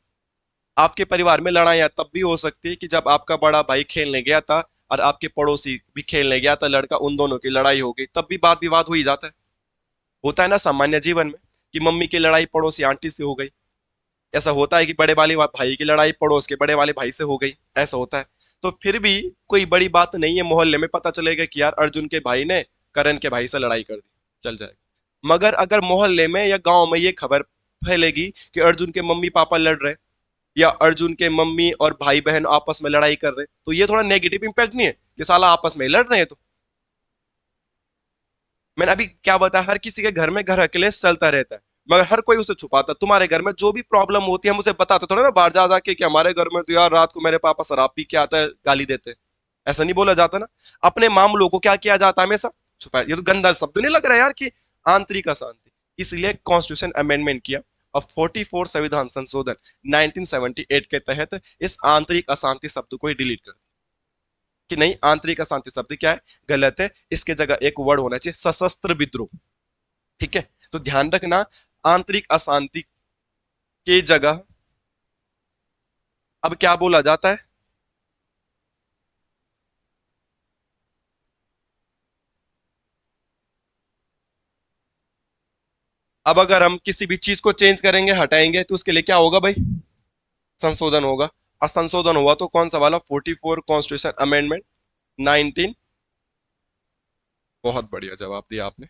Speaker 1: आपके परिवार में लड़ाइयां तब भी हो सकती है कि जब आपका बड़ा भाई खेलने गया था और आपके पड़ोसी भी खेलने गया था लड़का, उन दोनों की लड़ाई हो गई, तब भी वाद विवाद हो ही जाता है। होता है ना सामान्य जीवन में, कि मम्मी की लड़ाई पड़ोसी आंटी से हो गई, ऐसा होता है कि बड़े वाले भाई की लड़ाई पड़ोस के बड़े वाले भाई से हो गई, ऐसा होता है। तो फिर भी कोई बड़ी बात नहीं है, मोहल्ले में पता चलेगा कि यार अर्जुन के भाई ने करण के भाई से लड़ाई कर दी, चल जाएगा। मगर अगर मोहल्ले में या गांव में ये खबर फैलेगी कि अर्जुन के मम्मी पापा लड़ रहे, या अर्जुन के मम्मी और भाई बहन आपस में लड़ाई कर रहे, तो ये थोड़ा नेगेटिव इंपैक्ट नहीं है कि साला आपस में लड़ रहे हैं? तो मैंने अभी क्या बताया, हर किसी के घर में घर अकेले चलता रहता है, मगर हर कोई उसे छुपाता। तुम्हारे घर में जो भी प्रॉब्लम होती है हम उसे बताते थोड़ा ना बाहर जा जाके कि हमारे घर में तो यार रात को मेरे पापा शराब पी के आता है, गाली देते हैं। ऐसा नहीं बोला जाता ना। अपने मामलों को क्या किया जाता है, हमेशा छुपाया। ये तो गंदा शब्द नहीं लग रहा है यार कि आंतरिक अशांति। इसलिए कॉन्स्टिट्यूशन अमेंडमेंट किया, और 44 संविधान संशोधन 1978 के तहत इस आंतरिक अशांति शब्द को ही डिलीट कर दिया कि नहीं, आंतरिक अशांति शब्द क्या है, गलत है, इसके जगह एक वर्ड होना चाहिए, सशस्त्र विद्रोह। ठीक है, तो ध्यान रखना, आंतरिक अशांति की जगह अब क्या बोला जाता है, अब अगर हम किसी भी चीज को चेंज करेंगे, हटाएंगे, तो उसके लिए क्या होगा भाई, संशोधन होगा। और संशोधन हुआ तो कौन सा वाला, 44 कॉन्स्टिट्यूशन अमेंडमेंट 19 बहुत बढ़िया जवाब दिया आपने।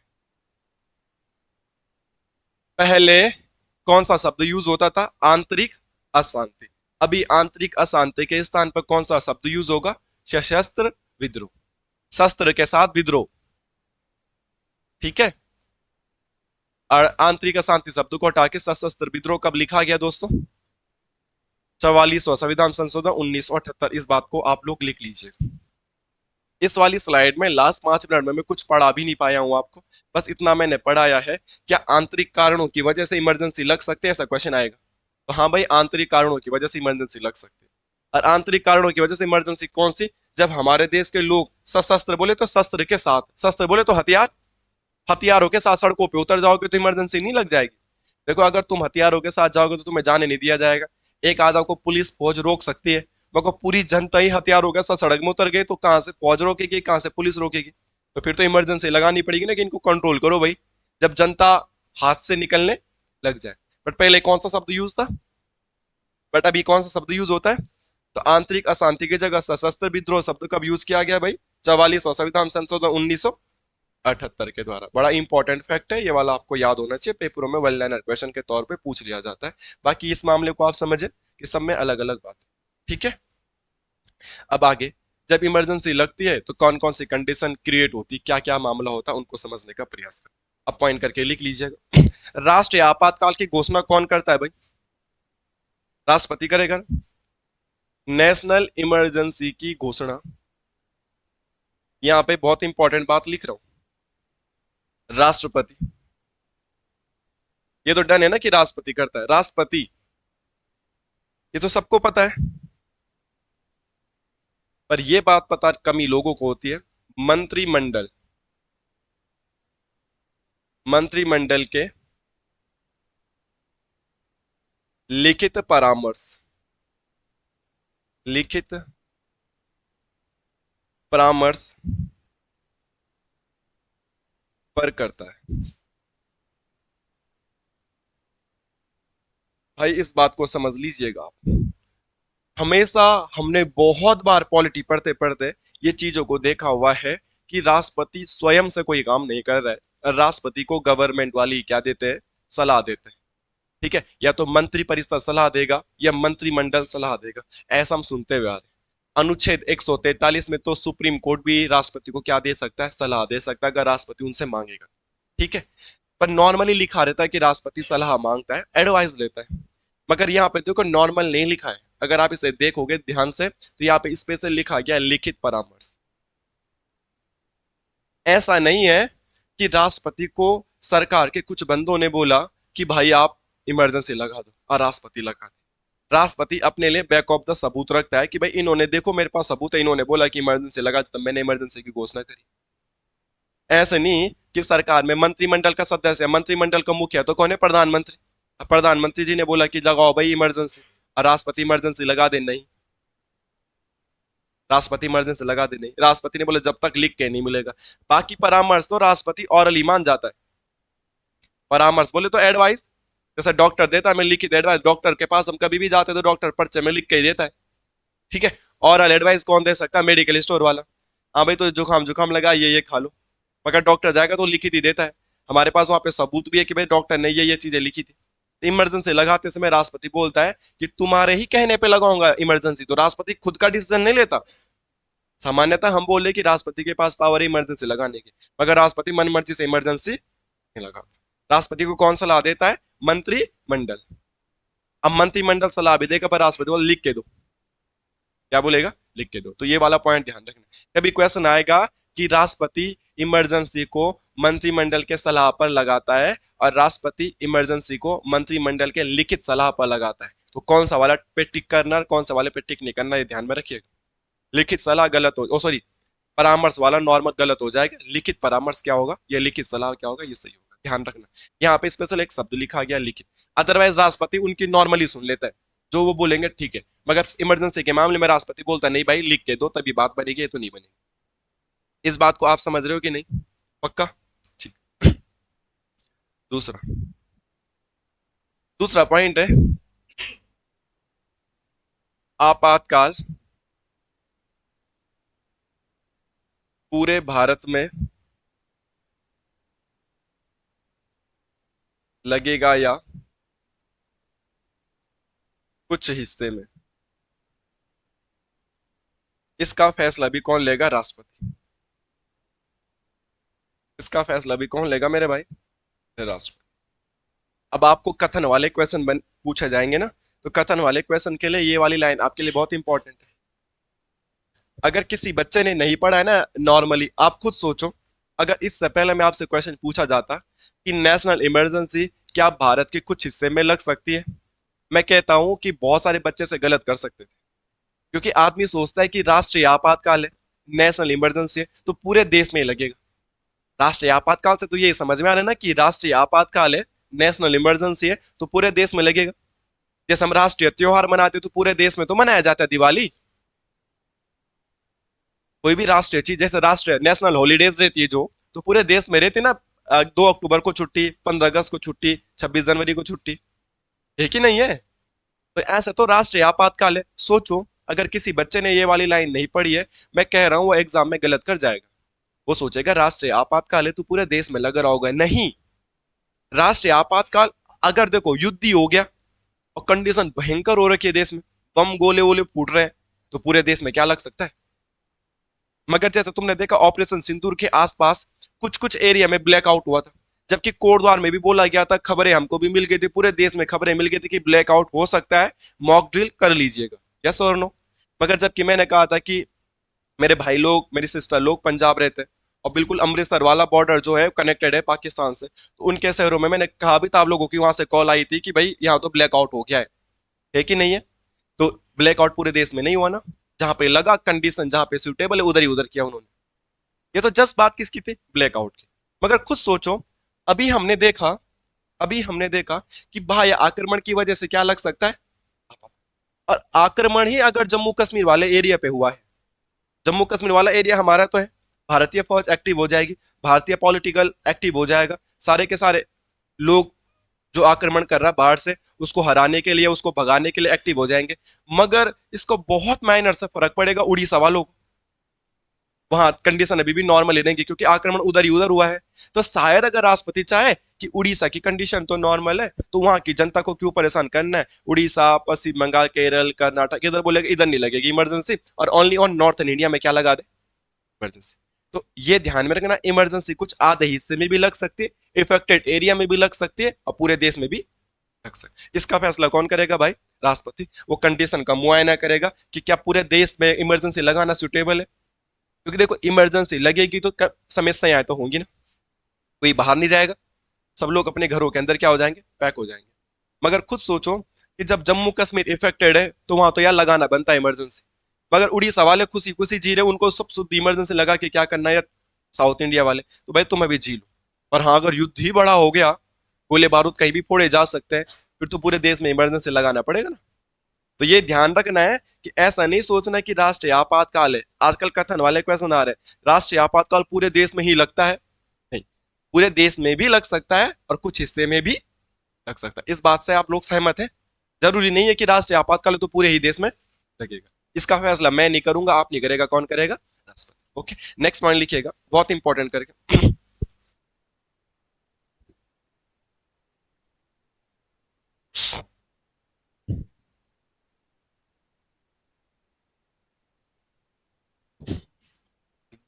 Speaker 1: पहले कौन सा शब्द यूज होता था? आंतरिक अशांति। अभी आंतरिक अशांति के स्थान पर कौन सा शब्द यूज होगा? सशस्त्र विद्रोह। शस्त्र के साथ विद्रोह। ठीक है। और आंतरिक अशांति शब्द को हटा के सशस्त्र विद्रोह कब लिखा गया दोस्तों? 44वां संविधान संशोधन 1978। इस बात को आप लोग लिख लीजिए। इस वाली स्लाइड में लास्ट 5 मिनट में मैं कुछ पढ़ा भी नहीं पाया हूं आपको। बस इतना मैंने पढ़ाया है। क्या आंतरिक कारणों की वजह से इमरजेंसी लग सकते हैं, ऐसा क्वेश्चन आएगा। तो हाँ भाई, आंतरिक कारणों की वजह से इमरजेंसी लग सकती है। और आंतरिक कारणों की वजह से इमरजेंसी कौन सी? जब हमारे देश के लोग सशस्त्र बोले तो शस्त्र के साथ, शस्त्र बोले तो हथियार, हथियारों के साथ सड़कों पे उतर जाओगे तो इमरजेंसी नहीं लग जाएगी? देखो, अगर तुम हथियारों के साथ जाओगे तो तुम्हें जाने नहीं दिया जाएगा। एक आधा को पुलिस फौज रोक सकती है, मगर पूरी जनता ही हथियारों के साथ सड़क में उतर गई तो कहां से फौज रोकेगी, कहां से पुलिस रोकेगी? तो फिर तो इमरजेंसी लगानी पड़ेगी ना कि इनको कंट्रोल करो भाई, जब जनता हाथ से निकलने लग जाए। बट पहले कौन सा शब्द यूज था? बट अभी कौन सा शब्द यूज होता है? तो आंतरिक अशांति की जगह सशस्त्र विद्रोह शब्द कब यूज किया गया भाई? 44वां संविधान संशोधन 1978 के द्वारा। बड़ा इंपॉर्टेंट फैक्ट है ये वाला, आपको याद होना चाहिए, पेपरों में वन लाइनर क्वेश्चन के तौर पे पूछ लिया जाता है। बाकी इस मामले को आप समझे कि सब में अलग अलग बात है। ठीक है। अब आगे, जब इमरजेंसी लगती है तो कौन कौन सी कंडीशन क्रिएट होती, क्या क्या मामला होता है, उनको समझने का प्रयास करें। अब पॉइंट करके लिख लीजिएगा। राष्ट्रीय आपातकाल की घोषणा कौन करता है भाई? राष्ट्रपति करेगा। नेशनल इमरजेंसी की घोषणा, यहाँ पे बहुत इंपॉर्टेंट बात लिख रहा हूं, राष्ट्रपति। ये तो डन है ना कि राष्ट्रपति करता है, राष्ट्रपति, ये तो सबको पता है। पर ये बात पता कमी लोगों को होती है। मंत्रिमंडल, मंत्रिमंडल के लिखित परामर्श, लिखित परामर्श पर करता है। भाई इस बात को समझ लीजिएगा आप। हमेशा हमने बहुत बार पॉलिटी पढ़ते पढ़ते ये चीजों को देखा हुआ है कि राष्ट्रपति स्वयं से कोई काम नहीं कर रहा है, राष्ट्रपति को गवर्नमेंट वाली क्या देते हैं? सलाह देते हैं। ठीक है, या तो मंत्री परिषद सलाह देगा या मंत्रिमंडल सलाह देगा। ऐसा हम सुनते हुए आ रहे हैं। अनुच्छेद 143 में तो सुप्रीम कोर्ट भी राष्ट्रपति को क्या दे सकता है? सलाह दे सकता है, अगर राष्ट्रपति उनसे मांगेगा। ठीक है। पर नॉर्मली लिखा रहता है कि राष्ट्रपति सलाह मांगता है, एडवाइस लेता है। मगर यहाँ पे देखो नॉर्मल नहीं लिखा है। अगर आप इसे देखोगे ध्यान से तो यहाँ पे स्पेशल लिखा गया है लिखित परामर्श। ऐसा नहीं है कि राष्ट्रपति को सरकार के कुछ बंदों ने बोला कि भाई आप इमरजेंसी लगा दो और राष्ट्रपति लगा दे। राष्ट्रपति अपने लिए बैक ऑफ द सबूत रखता है कि भाई इन्होंने, देखो मेरे पास सबूत है, इन्होंने बोला कि इमरजेंसी लगा दी, तब मैंने इमरजेंसी की घोषणा करी। ऐसे नहीं कि सरकार में मंत्रिमंडल का सदस्य है, मंत्रिमंडल का मुखिया तो कौन है? प्रधानमंत्री। प्रधानमंत्री जी ने बोला कि लगाओ भाई इमरजेंसी, और राष्ट्रपति इमरजेंसी लगा दे, नहीं। राष्ट्रपति इमरजेंसी लगा दे, नहीं। राष्ट्रपति ने बोला जब तक लिख के नहीं मिलेगा। बाकी परामर्श तो राष्ट्रपति ऑरली मान जाता है। परामर्श बोले तो एडवाइस, जैसे डॉक्टर देता है मैं लिखित एडवाइस, डॉक्टर के पास हम कभी भी जाते तो डॉक्टर पर्चे में लिख के ही देता है। ठीक है। ऑरल एडवाइस कौन दे सकता है? मेडिकल स्टोर वाला। हाँ भाई, तो जुकाम जुकाम लगा, ये खा लो। मगर डॉक्टर जाएगा तो लिखित ही देता है। हमारे पास वहां पे सबूत भी है कि भाई डॉक्टर ने ये चीजें लिखी थी। इमरजेंसी लगाते समय राष्ट्रपति बोलता है कि तुम्हारे ही कहने पे लगाऊंगा इमरजेंसी, तो राष्ट्रपति खुद का डिसीजन नहीं लेता। सामान्यतः हम बोले कि राष्ट्रपति के पास पावर है इमरजेंसी लगाने की, मगर राष्ट्रपति मन मर्जी से इमरजेंसी नहीं लगाता। राष्ट्रपति को कौन सलाह देता है? मंत्रिमंडल। अब मंत्रिमंडल सलाह भी देगा पर राष्ट्रपति बोल लिख के दो। क्या बोलेगा? लिख के दो। तो ये वाला पॉइंट ध्यान रखना। कभी क्वेश्चन आएगा कि राष्ट्रपति इमरजेंसी को मंत्रिमंडल के सलाह पर लगाता है और राष्ट्रपति इमरजेंसी को मंत्रिमंडल के लिखित सलाह पर लगाता है, तो कौन सा वाला पे टिक करना और कौन सा वाले पे टिक नहीं करना, ये ध्यान में रखिएगा। लिखित सलाह गलत हो, ओ सॉरी, परामर्श वाला नॉर्मल गलत हो जाएगा। लिखित परामर्श क्या होगा, ये लिखित सलाह क्या होगा, ये सही होगा। ध्यान रखना। यहाँ पे स्पेशल एक शब्द लिखा गया लिखित। अदरवाइज राष्ट्रपति उनकी नॉर्मली सुन लेता है, जो वो बोलेंगे ठीक है। मगर इमरजेंसी के मामले में राष्ट्रपति बोलता नहीं भाई लिख के दो तभी बात बनेगी, ये तो नहीं बनेगी। इस बात को आप समझ रहे हो कि नहीं? पक्का? ठीक। दूसरा, दूसरा पॉइंट है आपातकाल पूरे भारत में लगेगा या कुछ हिस्से में, इसका फैसला भी कौन लेगा? राष्ट्रपति। इसका फैसला भी कौन लेगा मेरे भाई? राष्ट्रपति। अब आपको कथन वाले क्वेश्चन बन पूछे जाएंगे ना, तो कथन वाले क्वेश्चन के लिए ये वाली लाइन आपके लिए बहुत इंपॉर्टेंट है। अगर किसी बच्चे ने नहीं पढ़ा है ना, नॉर्मली आप खुद सोचो, अगर इससे पहले मैं आपसे क्वेश्चन पूछा जाता कि नेशनल इमरजेंसी क्या भारत के कुछ हिस्से में लग सकती है, मैं कहता हूं कि बहुत सारे बच्चे से गलत कर सकते थे। क्योंकि आदमी सोचता है कि राष्ट्रीय आपातकाल है, नेशनल इमरजेंसी है तो पूरे देश में ही लगेगा। राष्ट्रीय आपातकाल से तो ये समझ में आ रहा है ना कि राष्ट्रीय आपातकाल है, नेशनल इमरजेंसी है तो पूरे देश में लगेगा। जैसे हम राष्ट्रीय त्योहार मनाते तो पूरे देश में तो मनाया जाता है दिवाली। कोई भी राष्ट्रीय चीज जैसे राष्ट्रीय नेशनल हॉलीडेज रहती है जो, तो पूरे देश में रहती है ना। 2 अक्टूबर को छुट्टी, 15 अगस्त को छुट्टी, 26 जनवरी को छुट्टी, है कि नहीं है? तो ऐसा तो राष्ट्रीय आपातकाल है। सोचो अगर किसी बच्चे ने ये वाली लाइन नहीं पढ़ी है, मैं कह रहा हूं वो एग्जाम में गलत कर जाएगा। वो सोचेगा राष्ट्रीय आपातकाल है तो पूरे देश में लगा रहा होगा, नहीं। राष्ट्रीय आपातकाल, अगर देखो युद्ध ही हो गया और कंडीशन भयंकर हो रखी है देश में, बम गोले वोले फूट रहे हैं, तो पूरे देश में क्या लग सकता है? मगर जैसे तुमने देखा ऑपरेशन सिंदूर के आसपास कुछ कुछ एरिया में ब्लैकआउट हुआ था, जबकि कोटद्वार में भी बोला गया था, खबरें हमको भी मिल गई थी, पूरे देश में खबरें मिल गई थी कि ब्लैकआउट हो सकता है, मॉक ड्रिल कर लीजिएगा। यस और नो? मगर जबकि मैंने कहा था कि मेरे भाई लोग, मेरी सिस्टर लोग पंजाब रहते हैं और बिल्कुल अमृतसर वाला बॉर्डर जो है कनेक्टेड है पाकिस्तान से, तो उनके शहरों में मैंने कहा भी था आप लोगों की, वहां से कॉल आई थी कि भाई यहाँ तो ब्लैकआउट हो गया है कि नहीं है? तो ब्लैकआउट पूरे देश में नहीं हुआ ना, जहां पे लगा कंडीशन जहां पे सुटेबल है उधर ही उधर किया उन्होंने। ये तो जस्ट बात किसकी थी? ब्लैकआउट की। मगर खुद सोचो, अभी हमने देखा अभी हमने देखा कि बाह्य आक्रमण की वजह से क्या लग सकता है? और आक्रमण ही अगर जम्मू कश्मीर वाले एरिया पे हुआ है, जम्मू कश्मीर वाला एरिया हमारा तो है, भारतीय फौज एक्टिव हो जाएगी, भारतीय पॉलिटिकल एक्टिव हो जाएगा, सारे के सारे लोग जो आक्रमण कर रहा है बाहर से उसको हराने के लिए, उसको भगाने के लिए एक्टिव हो जाएंगे। मगर इसको बहुत माइनर से फर्क पड़ेगा उड़ीसा वालों को, वहां कंडीशन अभी भी नॉर्मल ही रहेंगी क्योंकि आक्रमण उधर ही उधर हुआ है। तो शायद अगर राष्ट्रपति चाहे कि उड़ीसा की कंडीशन तो नॉर्मल है तो वहां की जनता को क्यों परेशान करना है, उड़ीसा, पश्चिम बंगाल, केरल, कर्नाटक इधर बोलेगा इधर नहीं लगेगी इमरजेंसी, और ओनली ऑन नॉर्थन इंडिया में क्या लगा दे? इमरजेंसी। तो ये ध्यान में रखना, इमरजेंसी कुछ आधे हिस्से में भी लग सकती है, इफेक्टेड एरिया में भी लग सकती है और पूरे देश में भी लग सकती है। इसका फैसला कौन करेगा भाई? राष्ट्रपति। वो कंडीशन का मुआयना करेगा कि क्या पूरे देश में इमरजेंसी लगाना सुटेबल है। क्योंकि देखो इमरजेंसी लगेगी तो समस्याएं तो होंगी ना, कोई बाहर नहीं जाएगा, सब लोग अपने घरों के अंदर क्या हो जाएंगे? पैक हो जाएंगे। मगर खुद सोचो कि जब जम्मू कश्मीर इफेक्टेड है तो वहां तो यार लगाना बनता है इमरजेंसी। मगर उड़ीसा वाले खुशी खुशी जी रहे, उनको सब शुद्ध इमरजेंसी लगा के क्या करना है यार? साउथ इंडिया वाले तो भाई तुम अभी जी लो। और हाँ, अगर युद्ध ही बड़ा हो गया, गोले बारूद कहीं भी फोड़े जा सकते हैं, फिर तो पूरे देश में इमरजेंसी लगाना पड़ेगा ना। तो ये ध्यान रखना है कि ऐसा नहीं सोचना कि राष्ट्रीय आपातकाल है, आजकल कथन वाले क्वेश्चन आ रहे हैं राष्ट्रीय आपातकाल पूरे देश में ही लगता है, नहीं, पूरे देश में भी लग सकता है और कुछ हिस्से में भी लग सकता है। इस बात से आप लोग सहमत हैं? जरूरी नहीं है कि राष्ट्रीय आपातकाल तो पूरे ही देश में लगेगा। इसका फैसला मैं नहीं करूंगा, आप नहीं करेगा, कौन करेगा? राष्ट्रपति। ओके, नेक्स्ट पॉइंट लिखिएगा, बहुत इंपॉर्टेंट करेगा।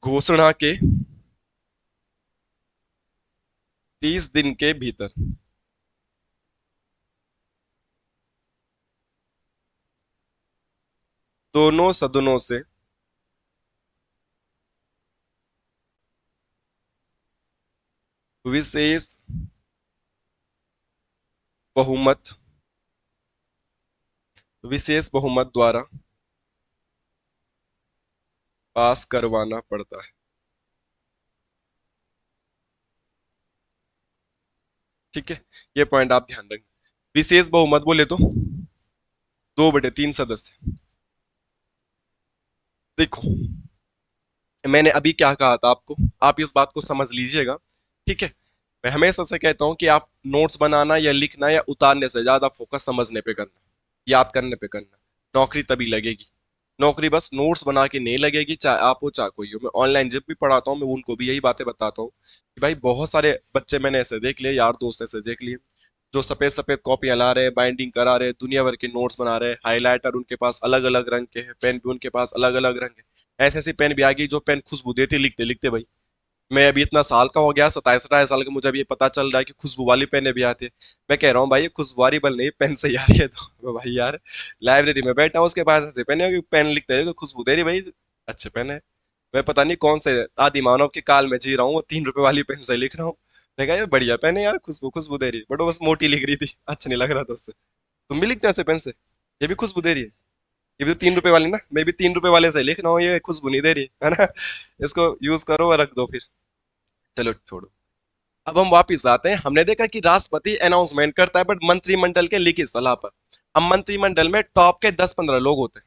Speaker 1: घोषणा के 30 दिन के भीतर दोनों सदनों से विशेष बहुमत द्वारा पास करवाना पड़ता है। ठीक है, ये पॉइंट आप ध्यान रखें। विशेष बहुमत बोले तो 2/3 सदस्य। देखो मैंने अभी क्या कहा था आपको, आप इस बात को समझ लीजिएगा। ठीक है, मैं हमेशा से कहता हूं कि आप नोट्स बनाना या लिखना या उतारने से ज्यादा फोकस समझने पे करना, याद करने पे करना। नौकरी तभी लगेगी, नौकरी बस नोट्स बना के नहीं लगेगी, चाहे आप हो चाहे कोई हो। मैं ऑनलाइन जब भी पढ़ाता हूँ मैं उनको भी यही बातें बताता हूँ कि भाई बहुत सारे बच्चे मैंने ऐसे देख लिए, यार दोस्त ऐसे देख लिए, जो सफेद सफेद कॉपियां ला रहे हैं, बाइंडिंग करा रहे हैं, दुनिया भर के नोट्स बना रहे हैं, हाइलाइटर उनके पास अलग अलग रंग के हैं, पेन भी उनके पास अलग अलग रंग है। ऐसी ऐसी पेन भी आ गई जो पेन खुशबू देती लिखते लिखते भाई। मैं अभी इतना साल का हो गया, 27 28 साल का, मुझे अभी ये पता चल रहा है कि खुशबू वाली पेनें भी आती है। मैं कह रहा हूँ भाई ये खुशबू वाली बल नहीं, पेन से यार ये तो भाई यार, लाइब्रेरी में बैठा हूँ उसके पास ऐसे पेन है कि पेन लिखते रहे तो खुशबू दे रही भाई, अच्छे पेन है। मैं पता नहीं कौन से आदि मानव के काल में जी रहा हूँ, वो 3 रुपए वाली पेन से लिख रहा हूँ। मैं कहा ये बढ़िया पेन है यार, खुशबू खुशबू दे रही है, बट वो बस मोटी लिख रही थी, अच्छा नहीं लग रहा था उससे। तुम भी लिखते हो ऐसे पेन से? ये भी खुशबू दे रही है? ये भी तो 3 रुपए वाली ना, मैं भी 3 रुपए वाले से लिख रहा हूँ, ये खुशबू नहीं दे रही है ना। इसको यूज करो और रख दो फिर। चलो छोड़ो। अब हम वापिस आते हैं, हमने देखा कि राष्ट्रपति अनाउंसमेंट करता है बट मंत्रिमंडल के लिखित सलाह पर। अब मंत्रिमंडल में टॉप के 10 15 लोग होते हैं।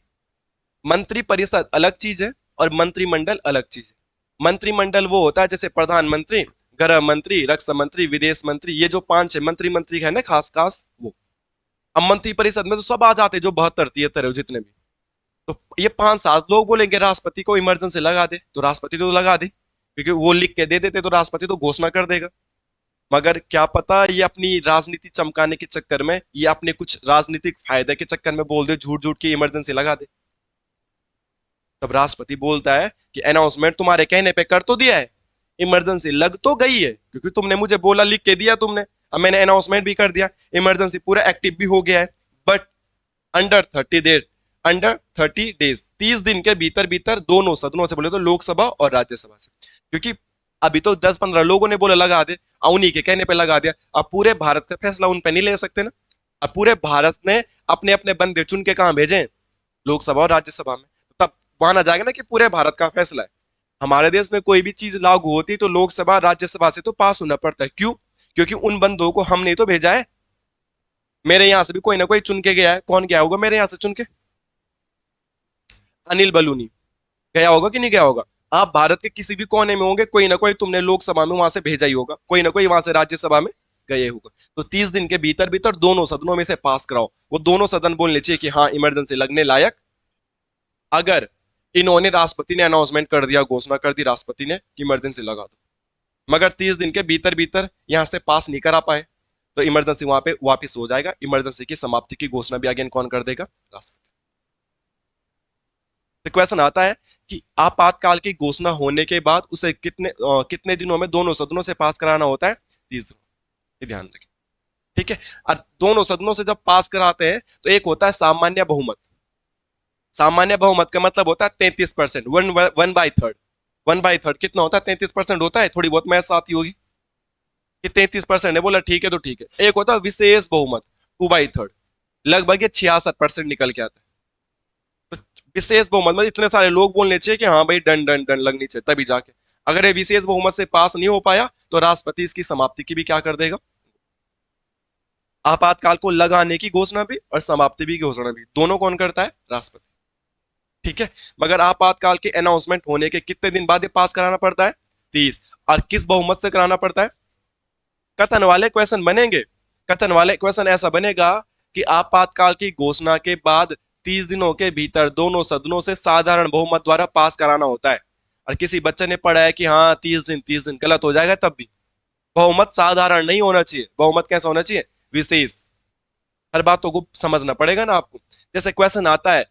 Speaker 1: मंत्री परिषद अलग चीज है और मंत्रिमंडल अलग चीज है। मंत्रिमंडल वो होता है जैसे प्रधानमंत्री, गृह मंत्री, रक्षा मंत्री, विदेश मंत्री, ये जो 5 6 मंत्री मंत्री है ना खास खास वो। अब मंत्री परिषद में तो सब आ जाते हैं, जो 72 73 जितने भी। तो ये 5 7 लोग बोलेंगे राष्ट्रपति को इमरजेंसी लगा दे, तो राष्ट्रपति तो लगा दे, क्योंकि वो लिख के दे देते तो राष्ट्रपति तो घोषणा कर देगा। मगर क्या पता ये अपनी राजनीति चमकाने के चक्कर में, ये अपने कुछ राजनीतिक फायदे के चक्कर में बोल दे, झूठ झूठ की इमरजेंसी लगा दे। तब राष्ट्रपति बोलता है कि अनाउंसमेंट तुम्हारे कहने पे कर तो दिया है, इमरजेंसी लग तो गई है, क्योंकि तुमने मुझे बोला, लिख के दिया तुमने, अब मैंने अनाउंसमेंट भी कर दिया, इमरजेंसी पूरा एक्टिव भी हो गया है। But under 30 days, under 30 days, 30 दिन के भीतर भीतर दोनों सदनों से, बोले तो लोकसभा और राज्यसभा से, क्योंकि अभी तो 10 15 लोगों ने बोला लगा दे, उन्हीं के कहने पे लगा दिया। अब पूरे भारत का फैसला उन पे नहीं ले सकते ना। अब पूरे भारत ने अपने अपने बंदे चुन के कहाँ भेजे? लोकसभा और राज्यसभा में। तब माना जाएगा ना कि पूरे भारत का फैसला है। हमारे देश में कोई भी चीज लागू होती तो लोकसभा राज्यसभा से तो पास होना पड़ता है, क्यों? क्योंकि उन बंदों को हमने तो भेजा है। मेरे यहाँ से भी कोई ना कोई चुन के गया है, कौन गया होगा मेरे यहाँ से चुन के? अनिल बलूनी गया होगा कि नहीं गया होगा? आप भारत के किसी भी कोने में होंगे, कोई ना कोई तुमने लोकसभा में वहां से भेजा ही होगा, कोई ना कोई वहां से राज्यसभा में गए होगा। तो 30 दिन के भीतर भीतर दोनों सदनों में से पास कराओ। वो दोनों सदन बोलने चाहिए कि हाँ इमरजेंसी लगने लायक। अगर इन्होंने, राष्ट्रपति ने अनाउंसमेंट कर दिया, घोषणा कर दी राष्ट्रपति ने कि इमरजेंसी लगा दो, मगर 30 दिन के भीतर भीतर यहां से पास नहीं करा पाए, तो इमरजेंसी वहां पे वापिस हो जाएगा। इमरजेंसी की समाप्ति की घोषणा भी अगेन कौन कर देगा? राष्ट्रपति। तो क्वेश्चन आता है कि आपातकाल की घोषणा होने के बाद उसे कितने दिनों में दोनों सदनों से पास कराना होता है? 30 दिनों। ये ध्यान रखें, ठीक है। और दोनों सदनों से जब पास कराते हैं तो एक होता है सामान्य बहुमत। सामान्य बहुमत का मतलब होता है 33%, 1/3। 1/3 कितना होता है? 33% होता है। थोड़ी बहुत मैथ्स आती होगी कि 33% है, बोला ठीक है तो ठीक है। एक होता है विशेष बहुमत, 2/3, लगभग ये 66% निकल के आता है। तो विशेष बहुमत मतलब इतने सारे लोग बोलने चाहिए कि हाँ भाई डन डन डन लगनी चाहिए, तभी जाके। अगर ये विशेष बहुमत से पास नहीं हो पाया तो राष्ट्रपति इसकी समाप्ति की भी क्या कर देगा? आपातकाल को लगाने की घोषणा भी और समाप्ति भी की घोषणा भी दोनों कौन करता है? राष्ट्रपति, ठीक है। मगर आपातकाल के अनाउंसमेंट होने के कितने दिन बाद ये पास कराना पड़ता है? 30। और किस बहुमत से कराना पड़ता है? कथन वाले क्वेश्चन बनेंगे। कथन वाले क्वेश्चन ऐसा बनेगा कि आपातकाल की घोषणा के बाद 30 दिनों के भीतर दोनों सदनों से साधारण बहुमत द्वारा पास कराना होता है। और किसी बच्चे ने पढ़ा है कि हाँ 30 दिन 30 दिन, गलत हो जाएगा तब भी। बहुमत साधारण नहीं होना चाहिए, बहुमत कैसा होना चाहिए? विशेष। हर बातों को समझना पड़ेगा ना आपको। जैसे क्वेश्चन आता है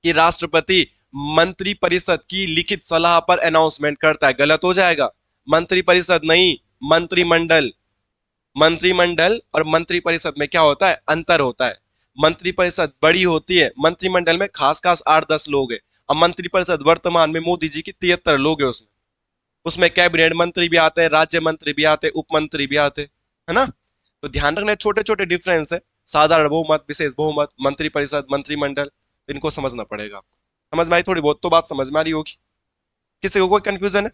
Speaker 1: कि राष्ट्रपति मंत्री परिषद की लिखित सलाह पर अनाउंसमेंट करता है, गलत हो जाएगा। मंत्री परिषद नहीं, मंत्रिमंडल। मंत्रिमंडल और मंत्री परिषद में क्या होता है? अंतर होता है। मंत्री परिषद बड़ी होती है, मंत्रिमंडल में खास खास 8 10 लोग हैं। अब मंत्री परिषद वर्तमान में मोदी जी की 73 लोग हैं उसमें। उसमें कैबिनेट मंत्री भी आते हैं, राज्य मंत्री भी आते हैं, उप मंत्री भी आते हैं, है ना। तो ध्यान रखना छोटे छोटे डिफरेंस है, साधारण बहुमत, विशेष बहुमत, मंत्री परिषद, मंत्रिमंडल, इनको समझना पड़ेगा आपको। समझ में आई? थोड़ी बहुत तो बात समझ में आ रही होगी। किसी को कोई कंफ्यूजन है?